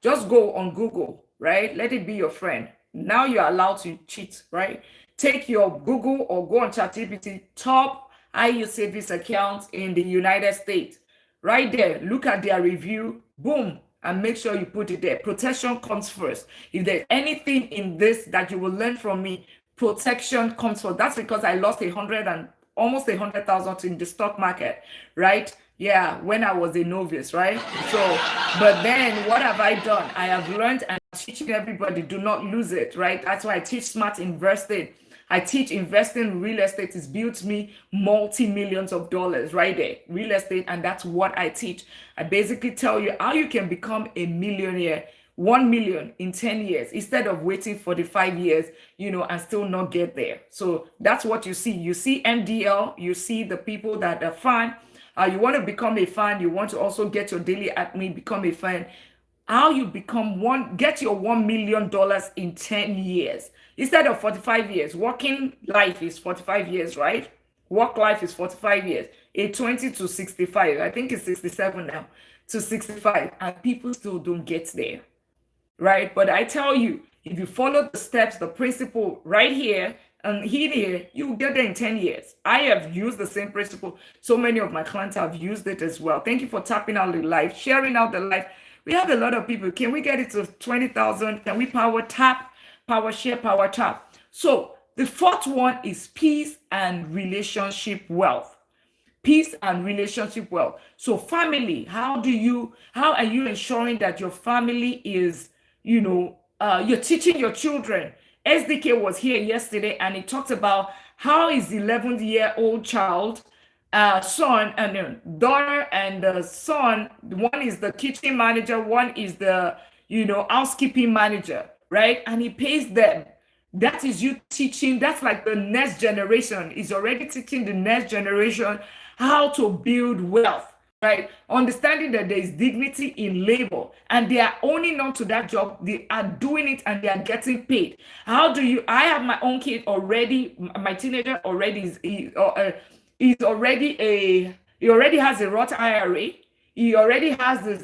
just go on Google, right? Let it be your friend. Now you're allowed to cheat, right? Take your Google or go on ChatGPT, top IU savings accounts in the United States. Right there, look at their review, boom, and make sure you put it there. Protection comes first. If there's anything in this that you will learn from me, protection comes first. That's because I lost almost 100,000 in the stock market, right? Yeah, when I was a novice, right? So, but then what have I done? I have learned and teaching everybody, do not lose it, right? That's why I teach smart investing. I teach investing in real estate. It's built me multi-millions of dollars right there, real estate, and that's what I teach. I basically tell you how you can become a millionaire, 1 million in 10 years, instead of waiting for the 5 years, and still not get there. So that's what you see. You see MDL, you see the people that are fan. You want to become a fan. You want to also get your daily admin, become a fan. How you get your $1 million in 10 years instead of 45 years. Working life is 45 years, right? Work life is 45 years. A 20 to 65, I think it's 67 now, to 65, and people still don't get there, right? But I tell you, if you follow the steps, the principle right here and here, you will get there in 10 years. I have used the same principle. So many of my clients have used it as well. Thank you for tapping out the life, sharing out the life. We have a lot of people. Can we get it to 20,000? Can we power tap, power share, power tap? So the 4th one is peace and relationship wealth. Peace and relationship wealth. So family, how are you ensuring that your family is, you're teaching your children? SDK was here yesterday and he talked about how his 11-year-old child, son and daughter and the son, one is the kitchen manager, one is the housekeeping manager, right? And he pays them. That is you teaching. That's like the next generation. Is already teaching the next generation how to build wealth. right? Understanding that there is dignity in labor and they are owning on to that job, they are doing it and they are getting paid. How do you? I have my own kid already, my teenager already is already he already has a Roth IRA. He already has this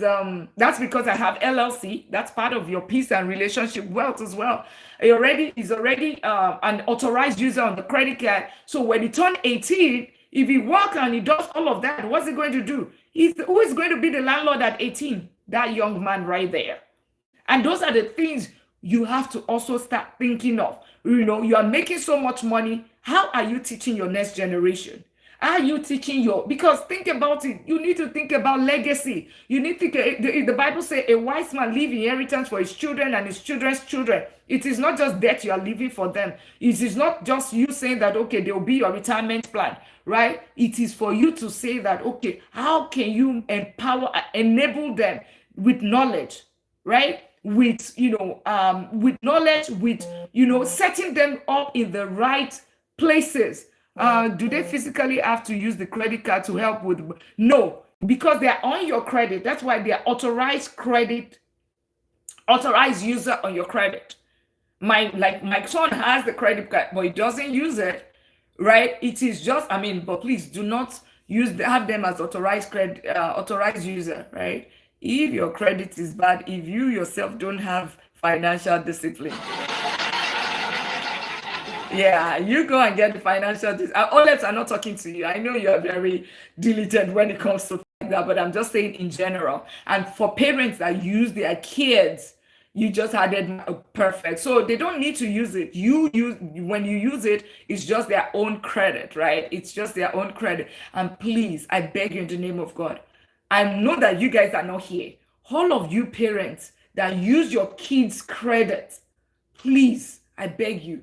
that's because I have LLC. That's part of your peace and relationship wealth as well. He's already an authorized user on the credit card. So when he turn 18, if he works and he does all of that, what's he going to do? Who is going to be the landlord at 18? That young man right there. And those are the things you have to also start thinking of. You are making so much money. How are you teaching your next generation? Are you teaching because think about it, you need to think about legacy. You need to the Bible says a wise man leave inheritance for his children and his children's children. It is not just debt you are leaving for them. It is not just you saying that, okay, there will be your retirement plan, right? It is for you to say that, okay, how can you enable them with knowledge, right? With with knowledge, with setting them up in the right places. Do they physically have to use the credit card to help with? No, because they are on your credit. That's why they are authorized user on your credit. My son has the credit card, but he doesn't use it, right? It is just, but please do not have them as authorized user, right? If your credit is bad, if you yourself don't have financial discipline, yeah, you go and get the financial. Olets are not talking to you. I know you are very diligent when it comes to that, but I'm just saying in general. And for parents that use their kids, you just had it perfect. So they don't need to use it. When you use it, it's just their own credit, right? It's just their own credit. And please, I beg you in the name of God. I know that you guys are not here. All of you parents that use your kids' credit, please, I beg you,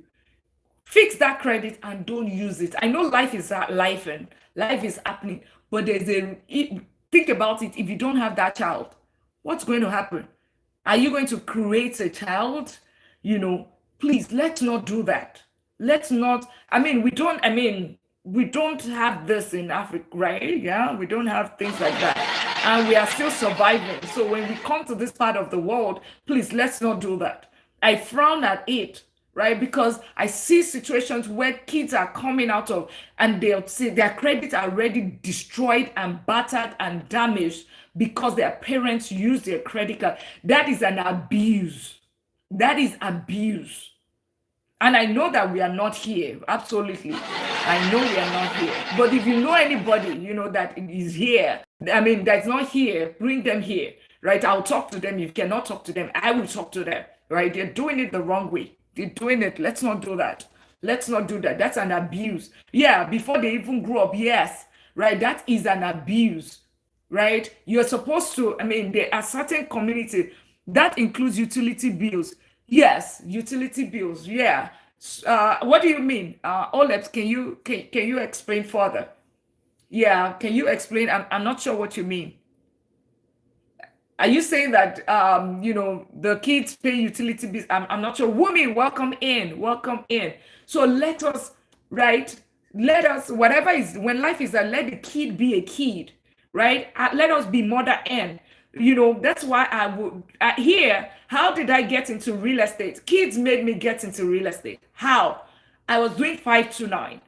fix that credit and don't use it. I know life is life is happening, but think about it. If you don't have that child, what's going to happen? Are you going to create a child? Please, let's not do that. Let's not. We don't have this in Africa, right? Yeah, we don't have things like that, and we are still surviving. So when we come to this part of the world, please, let's not do that. I frown at it, right? Because I see situations where kids are coming out of and they'll see their credits are already destroyed and battered and damaged because their parents use their credit card. That is an abuse. That is abuse. And I know that we are not here. Absolutely. I know we are not here. But if you know anybody, that is here, that's not here, bring them here, right? I'll talk to them. If you cannot talk to them, I will talk to them, right? They're doing it the wrong way. They're doing it. Let's not do that. Let's not do that. That's an abuse. Yeah, before they even grew up, yes, right? That is an abuse, right? You're supposed to, there are certain communities that includes utility bills. Yes, utility bills. Yeah. What do you mean? Olep, can you explain further? Yeah, can you explain? I'm not sure what you mean. Are you saying that the kids pay utility bills? I'm not sure. Women, welcome in. So let us, right? Let us, whatever is when life is that, let the kid be a kid, right? Let us be mother N. That's why I would here. How did I get into real estate? Kids made me get into real estate. How? I was doing 529,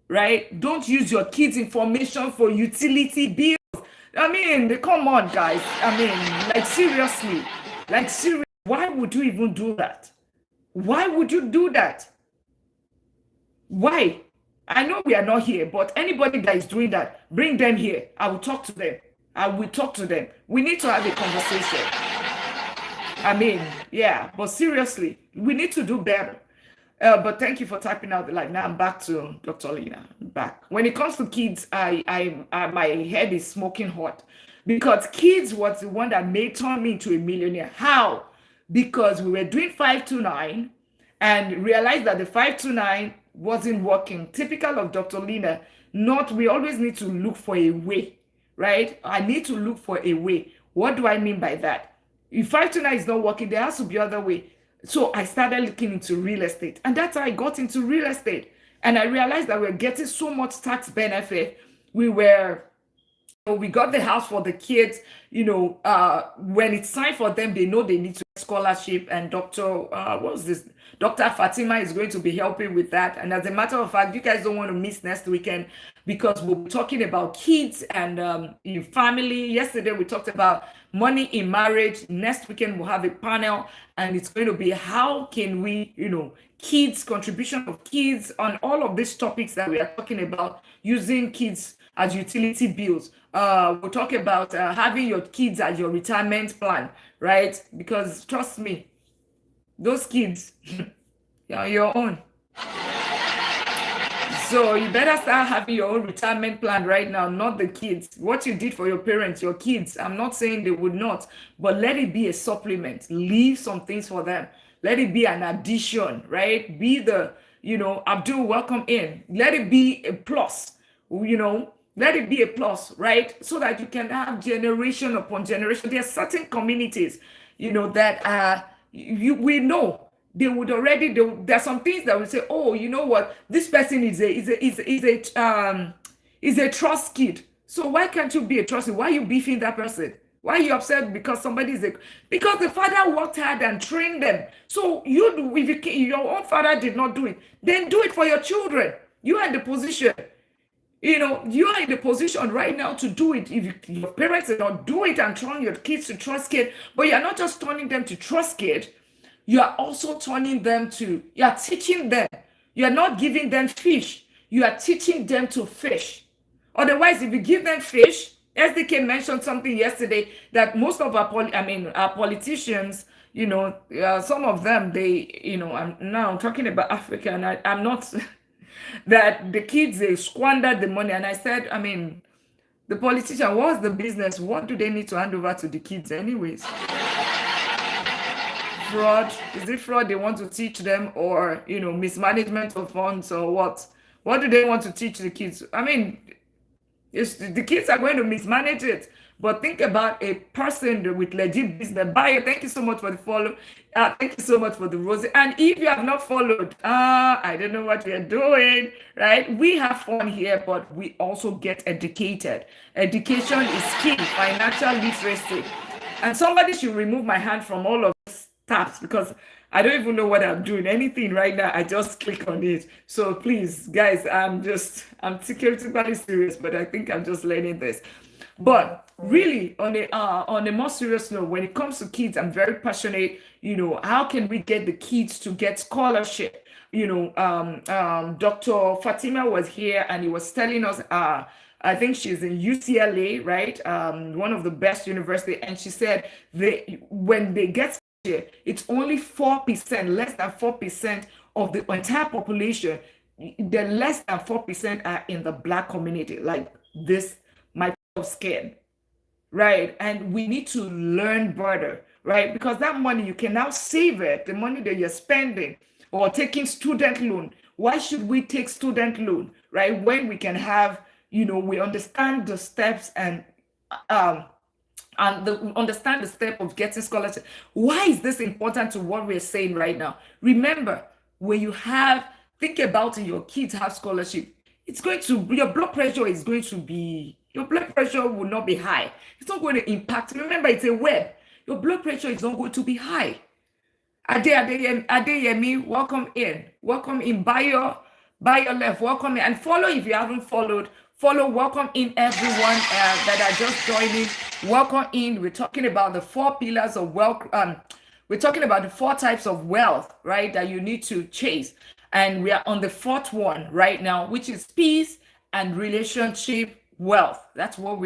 right? Don't use your kids' information for utility bills. Come on, guys. Seriously. Why would you even do that? Why would you do that? Why? I know we are not here, but anybody that is doing that, bring them here. I will talk to them. We need to have a conversation. Yeah, but seriously, we need to do better. But thank you for typing out the line. Now I'm back to Dr. Lina. Back. When it comes to kids, my head is smoking hot because kids was the one that turned me into a millionaire. How? Because we were doing 529 and realized that the 529 wasn't working. Typical of Dr. Lina. We always need to look for a way, right? I need to look for a way. What do I mean by that? If 529 is not working, there has to be other way. So I started looking into real estate, and that's how I got into real estate. And I realized that we're getting so much tax benefit. We were we got the house for the kids. When it's time for them, they know they need to get scholarship. And what's this? Dr. Fatima is going to be helping with that. And as a matter of fact, you guys don't want to miss next weekend because we'll be talking about kids and your family. Yesterday, we talked about money in marriage. Next weekend, we'll have a panel, and it's going to be how can we, kids, contribution of kids on all of these topics that we are talking about, using kids as utility bills. We'll talk about having your kids as your retirement plan, right? Because trust me, those kids, you're your own. So you better start having your own retirement plan right now, not the kids. What you did for your parents, your kids, I'm not saying they would not, but let it be a supplement. Leave some things for them. Let it be an addition, right? Be the, Abdul, welcome in. Let it be a plus, let it be a plus, right? So that you can have generation upon generation. There are certain communities, that we know they would already. There are some things that we say, oh, you know what? This person is a trust kid. So why can't you be a trust kid? Why are you beefing that person? Why are you upset because somebody is because the father worked hard and trained them. So if your own father did not do it, then do it for your children. You are in the position. You are in the position right now to do it. If your parents did not do it and turn your kids to trust kid, but you're not just turning them to trust kid, you are also turning them to, you are teaching them. You are not giving them fish. You are teaching them to fish. Otherwise, if you give them fish, SDK mentioned something yesterday that most of our politicians, some of them, I'm talking about Africa, and I'm not, that the kids, they squandered the money. And I said, the politician, what's the business? What do they need to hand over to the kids anyways? Fraud? Is it fraud they want to teach them, or, mismanagement of funds, or what? What do they want to teach the kids? The kids are going to mismanage it. But think about a person with legit business. Buyer, thank you so much for the follow. Thank you so much for the rose. And if you have not followed, I don't know what you're doing, right? We have fun here, but we also get educated. Education is key, financial literacy. And somebody should remove my hand from all of these tabs because I don't even know what I'm doing. Anything right now, I just click on it. So please, guys, I'm security serious, but I think I'm just learning this. But really, on a more serious note, when it comes to kids, I'm very passionate. How can we get the kids to get scholarship? Dr. Fatima was here and he was telling us, I think she's in UCLA, right? One of the best university. And she said when they get scholarship, it's only 4%, less than 4% of the entire population. The less than 4% are in the Black community, like this of skin, right? And we need to learn better, right? Because that money, you can now save it, the money that you're spending or taking student loan. Why should we take student loan, right? When we can have, we understand the steps and understand the step of getting scholarship. Why is this important to what we're saying right now? Remember, when you think about it, your kids have scholarship, your blood pressure is going to be, your blood pressure will not be high. It's not going to impact. Remember, it's a web. Your blood pressure is not going to be high. Adeyemi, welcome in. Welcome in. By your left, welcome in. And follow if you haven't followed. Follow, welcome in everyone that are just joining. Welcome in. We're talking about the 4 pillars of wealth. We're talking about the 4 types of wealth, right, that you need to chase. And we are on the 4th one right now, which is peace and relationship wealth. That's what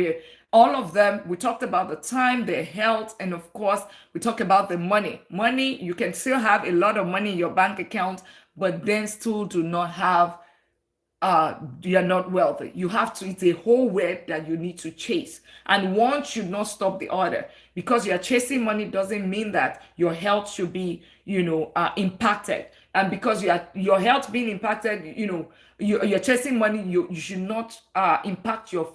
all of them. We talked about the time, the health, and of course, we talk about the money. Money, you can still have a lot of money in your bank account, but then still do not have, you're not wealthy. You have to, it's a whole web that you need to chase. And one should not stop the other. Because you're chasing money doesn't mean that your health should be, impacted. And because your health being impacted, you're chasing money, you should not impact your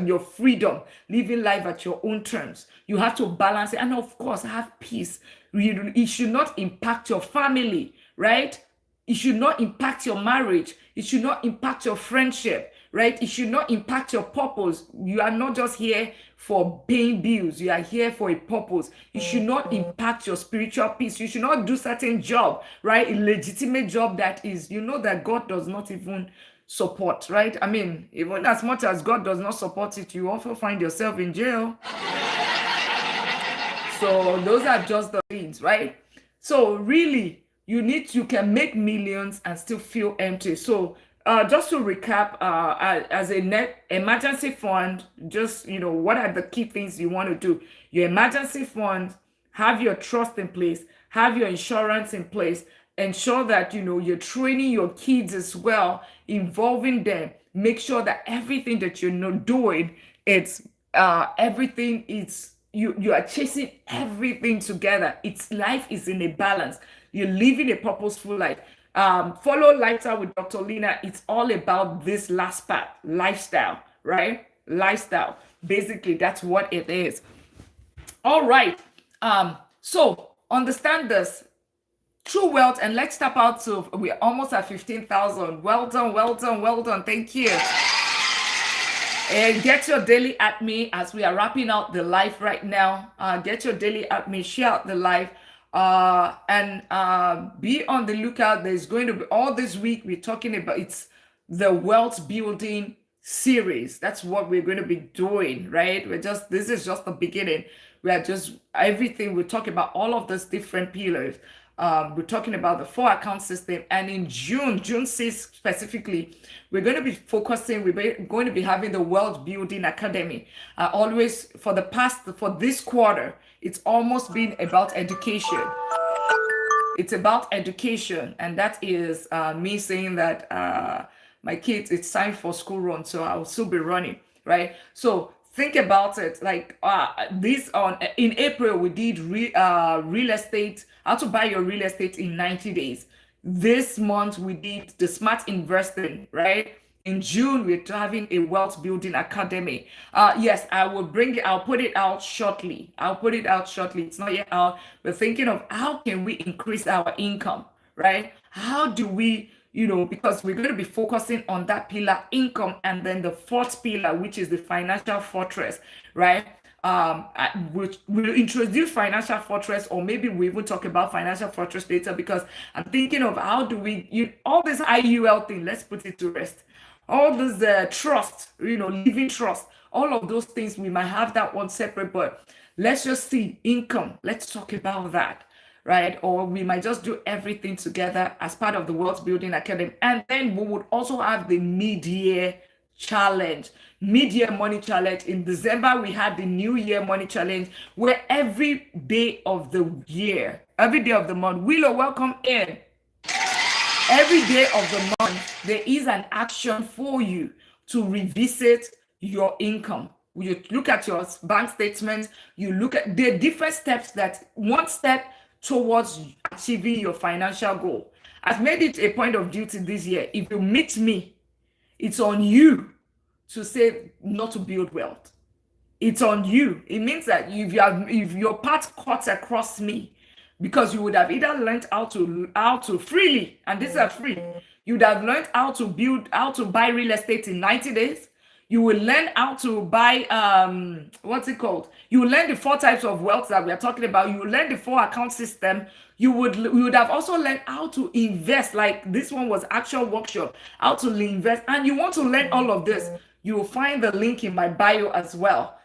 your freedom, living life at your own terms. You have to balance it. And of course, have peace. It should not impact your family, right? It should not impact your marriage. It should not impact your friendship, right? It should not impact your purpose. You are not just here for paying bills. You are here for a purpose. It should not impact your spiritual peace. You should not do certain job, right? A legitimate job that is, you know, that God does not even support, right? I mean, even as much as God does not support it, you also find yourself in jail. So those are just the things, right? So really, you can make millions and still feel empty. So just to recap, as a net emergency fund, just, you know, what are the key things you want to do? Your emergency fund, have your trust in place, have your insurance in place, ensure that, you know, you're training your kids as well, involving them. Make sure that everything that you're not doing, it's everything is you are chasing everything together. It's life is in a balance. You're living a purposeful life. Follow Lifestyle with Dr. Lina. It's all about this last part, lifestyle, right? Lifestyle. Basically, that's what it is. All right. So understand this. True wealth, and let's tap out to, we're almost at 15,000. Well done, well done, well done. Thank you. And get your daily at me as we are wrapping out the live right now. Get your daily at me, share out the live, and be on the lookout. There's going to be all this week. We're talking about it's the wealth building series. That's what we're going to be doing, right? This is just the beginning. We are just everything. We're talking about all of those different pillars. We're talking about the 4-account system, and in June 6th specifically, we're going to be focusing. We're going to be having the Wealth Building Academy. Always for this quarter, it's almost been about education. It's about education, and that is me saying that my kids, it's time for school run, so I'll still be running, right? So think about it, like in April we did real estate, how to buy your real estate in 90 days. This month we did the smart investing, right? In June we're having a wealth building academy. Yes, I'll put it out shortly. It's not yet out. We're thinking of how can we increase our income, right? How do we, because we're going to be focusing on that pillar, income, and then the fourth pillar, which is the financial fortress, right? We'll introduce financial fortress, or maybe we will talk about financial fortress later, because I'm thinking of how do we, all this IUL thing, let's put it to rest. All this trust, living trust, all of those things, we might have that one separate, but let's just see income. Let's talk about that. Right? Or we might just do everything together as part of the Wealth Building Academy. And then we would also have the mid-year challenge, mid-year money challenge. In December, we had the New Year money challenge, where every day of the year, every day of the month, Willow, welcome in. Every day of the month, there is an action for you to revisit your income. You look at your bank statement, you look at the different steps, that one step towards achieving your financial goal. I've made it a point of duty this year. If you meet me, it's on you to say not to build wealth. It's on you. It means that if your path cuts across me, because you would have either learned how to freely, and these are free, you would have learned how to buy real estate in 90 days. You will learn how to buy, what's it called? You will learn the 4 types of wealth that we are talking about. You will learn the 4-account system. You would have also learned how to invest. Like this one was actual workshop, how to invest. And you want to learn all of this, you will find the link in my bio as well.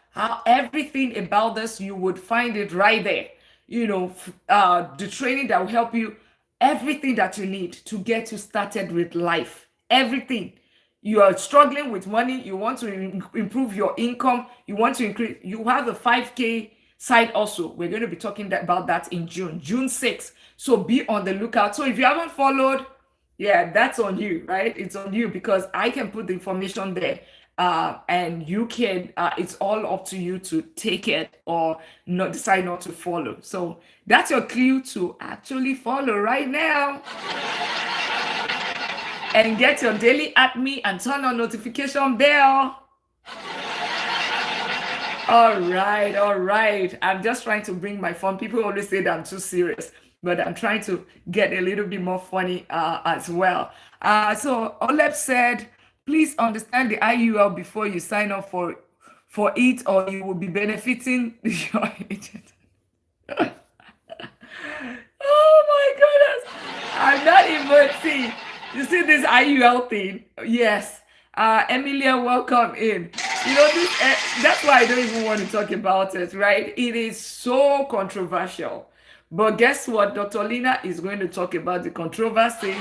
Everything about this, you would find it right there. The training that will help you, everything that you need to get you started with life, everything. You are struggling with money, you want to improve your income, you want to increase, you have the 5K side also. We're going to be talking about that in June 6th. So be on the lookout. So if you haven't followed, that's on you, right? It's on you, because I can put the information there, and you can, it's all up to you to take it or not, decide not to follow. So that's your clue to actually follow right now. And get your daily at me and turn on notification bell. All right. I'm just trying to bring my fun. People always say that I'm too serious, but I'm trying to get a little bit more funny as well. So Olep said, Please understand the IUL before you sign up for it, or you will be benefiting your agent. Oh my goodness. I'm not even see. You see this IUL thing? Yes. Emilia, welcome in. You know, this that's why I don't even want to talk about it, right? It is so controversial. But guess what? Dr. Lina is going to talk about the controversy,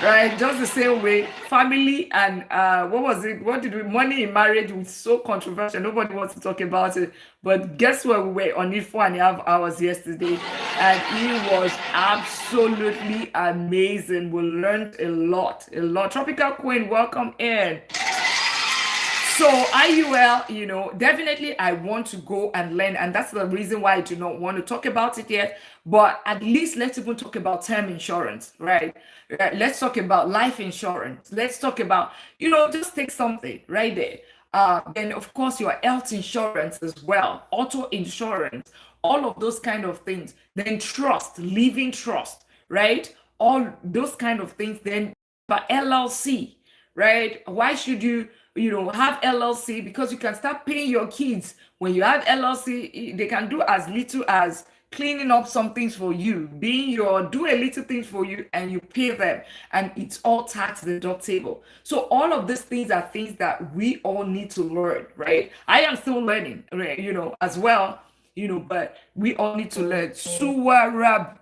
right? Just the same way, family and what was it? What did we money in marriage was so controversial. Nobody wants to talk about it. But guess what? We were on it 4.5 hours yesterday, and it was absolutely amazing. We learned a lot, a lot. Tropical Queen, welcome in. So IUL, definitely I want to go and learn, and that's the reason why I do not want to talk about it yet. But at least let's even talk about term insurance, right? Let's talk about life insurance. Let's talk about, just take something right there. Then of course your health insurance as well, auto insurance, all of those kind of things. Then trust, living trust, right? All those kind of things. Then but LLC, right? Why should you have LLC? Because you can start paying your kids. When you have LLC, they can do as little as cleaning up some things for you, do a little things for you, and you pay them, and it's all tax deductible. So all of these things are things that we all need to learn, right? I am still learning, right, as well, but we all need to learn. Suwarab,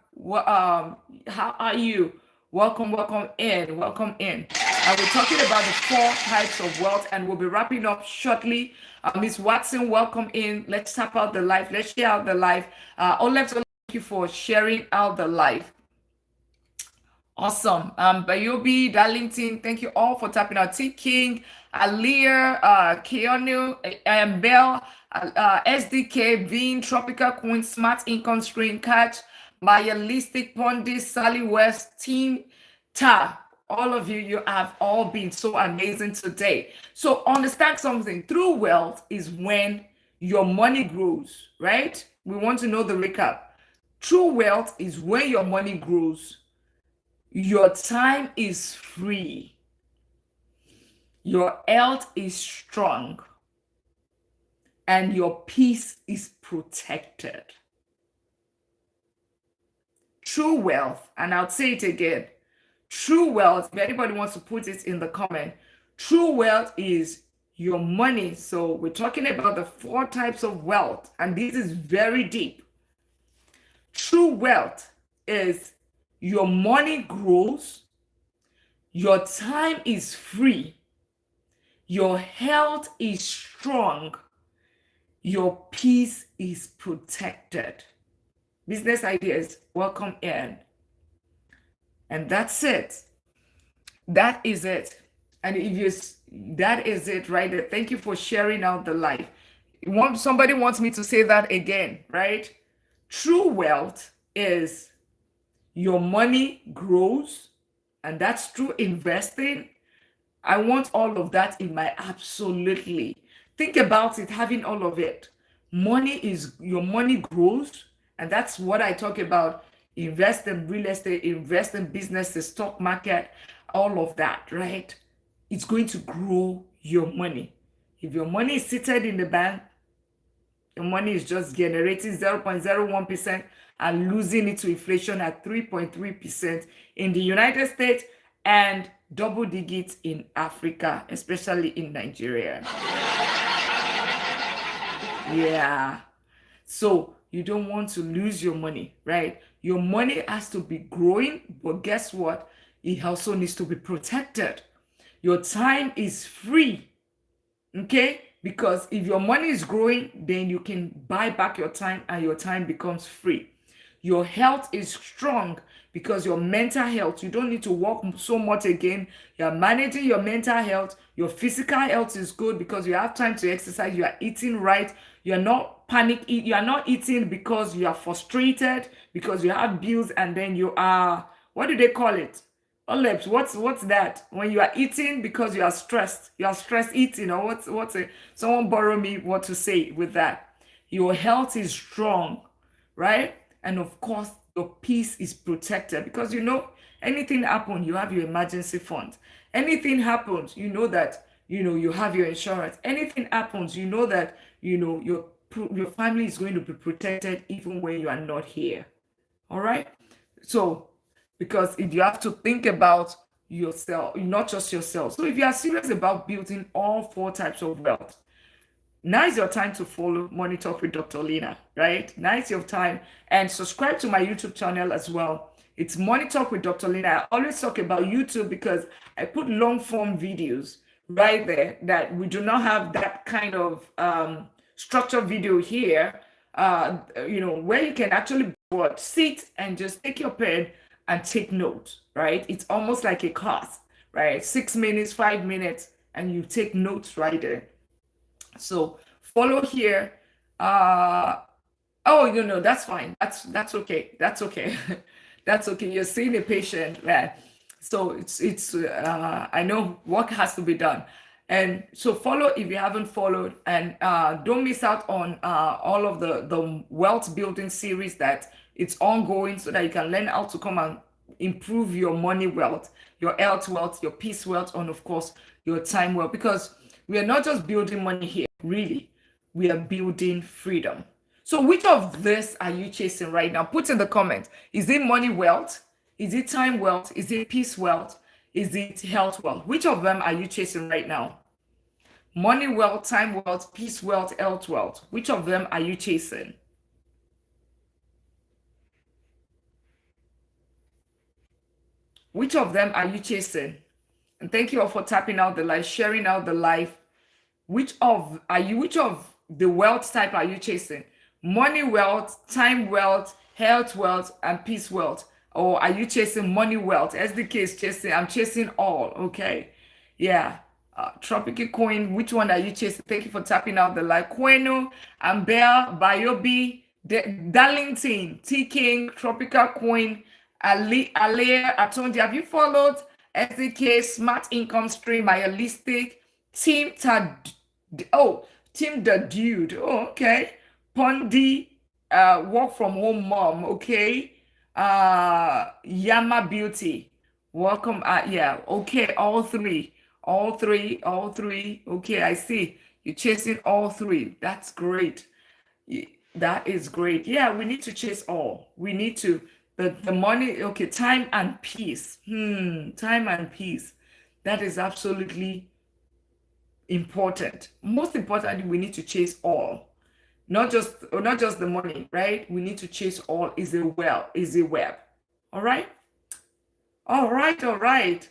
how are you? Welcome in, welcome in. We're talking about the 4 types of wealth, and we'll be wrapping up shortly. Miss Watson, welcome in. Let's tap out the live. Let's share out the live. Olef, thank you for sharing out the live. Awesome. Bayobi, Darlington, thank you all for tapping out. T King, Alir, Keonu, Bell, SDK, Bean, Tropical Queen, Smart Income Screen Catch, Mayalistic Pondis, Sally West, Team Ta. All of you have all been so amazing today. So understand something. True wealth is when your money grows, right? We want to know the recap. True wealth is when your money grows, your time is free, your health is strong, and your peace is protected. True wealth, and I'll say it again, true wealth, if anybody wants to put it in the comment, true wealth is your money. So we're talking about the 4 types of wealth, and this is very deep. True wealth is your money grows, your time is free, your health is strong, your peace is protected. Business ideas, welcome in. And that's it. That is it. And that is it right there. Thank you for sharing out the life. Somebody wants me to say that again, right? True wealth is your money grows, and that's true investing. I want all of that in my absolutely. Think about it, having all of it. Your money grows, and that's what I talk about. Invest in real estate, invest in business, the stock market, all of that, right? It's going to grow your money. If your money is seated in the bank, your money is just generating 0.01% and losing it to inflation at 3.3% in the United States and double digits in Africa, especially in Nigeria. Yeah. So you don't want to lose your money, right? Your money has to be growing, but guess what? It also needs to be protected. Your time is free, okay? Because if your money is growing, then you can buy back your time and your time becomes free. Your health is strong because your mental health, you don't need to work so much again. You're managing your mental health. Your physical health is good because you have time to exercise. You are eating right. You're not you are not eating because you are frustrated, because you have bills, and then you are, what do they call it? Olives, what's that? When you are eating because you are stressed eating, or what's it? Someone borrow me what to say with that. Your health is strong, right? And of course, your peace is protected because Anything happens, you have your emergency fund. Anything happens, you know that you have your insurance. Anything happens, you know that your family is going to be protected even when you are not here. All right. So, because if you have to think about yourself, not just yourself. So, if you are serious about building all four types of wealth, now is your time to follow Money Talk with Dr. Lina, right? Now is your time. And subscribe to my YouTube channel as well. It's Money Talk with Dr. Lina. I always talk about YouTube because I put long form videos right there that we do not have that kind of structured video here, where you can actually sit and just take your pen and take notes, right? It's almost like a class, right? 6 minutes, 5 minutes, and you take notes right there. So follow here. Oh, that's fine. That's okay. That's okay. That's okay. You're seeing a patient, right? So it's I know work has to be done. And so follow if you haven't followed, and don't miss out on all of the wealth building series that it's ongoing, so that you can learn how to come and improve your money wealth, your health wealth, your peace wealth, and of course your time wealth. Because we are not just building money here, really, we are building freedom. So which of this are you chasing right now? Put in the comments. Is it money wealth? Is it time wealth? Is it peace wealth? Is it health wealth? Which of them are you chasing right now? Money wealth, time wealth, peace wealth, health wealth. Which of them are you chasing? Which of them are you chasing? And thank you all for tapping out the live, sharing out the live. Which of the wealth type are you chasing? Money wealth, time wealth, health wealth, and peace wealth? Or are you chasing money wealth? SDK is chasing, I'm chasing all, okay? Yeah. Tropical Coin, which one are you chasing? Thank you for tapping out the live. Queno, Amber, Biobi, Darlington, T King, Tropical Coin, Ali, Alea, Atondi. Have you followed SDK, Smart Income Stream, Mayalistic, Team Tad? Oh, Team the Dude. Oh, okay. Pondi, work from home mom. Okay. Yama Beauty. Welcome. Yeah. Okay. All three. All three. All three. Okay. I see. You're chasing all three. That's great. That is great. Yeah. We need to chase all. We need to, the money. Okay. Time and peace. Time and peace. That is absolutely important. Most importantly, we need to chase all, not just the money, right? We need to chase all. Is a web. All right. All right. All right.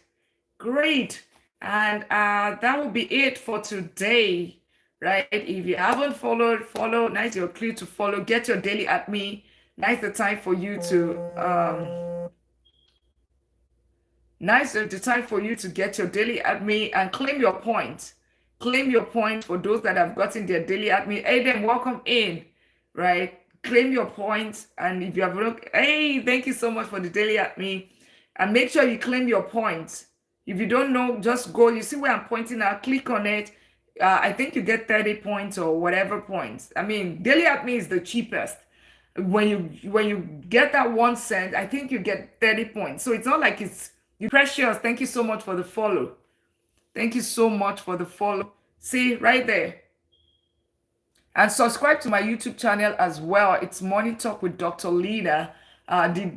Great. And that will be it for today, right? If you haven't followed, follow. Now is your clue to follow. Get your daily at me. Now is the time for you to get your daily at me and claim your points. Claim your points for those that have gotten their daily at me. Hey, then welcome in, right? Claim your points. And if you have looked, hey, thank you so much for the daily at me. And make sure you claim your points. If you don't know, just go. You see where I'm pointing out, click on it. I think you get 30 points or whatever points. I mean, daily at me is the cheapest. When you get that 1 cent, I think you get 30 points. So it's not like it's precious. Thank you so much for the follow. Thank you so much for the follow. See right there. And subscribe to my YouTube channel as well. It's Money Talk with Dr. Lina. The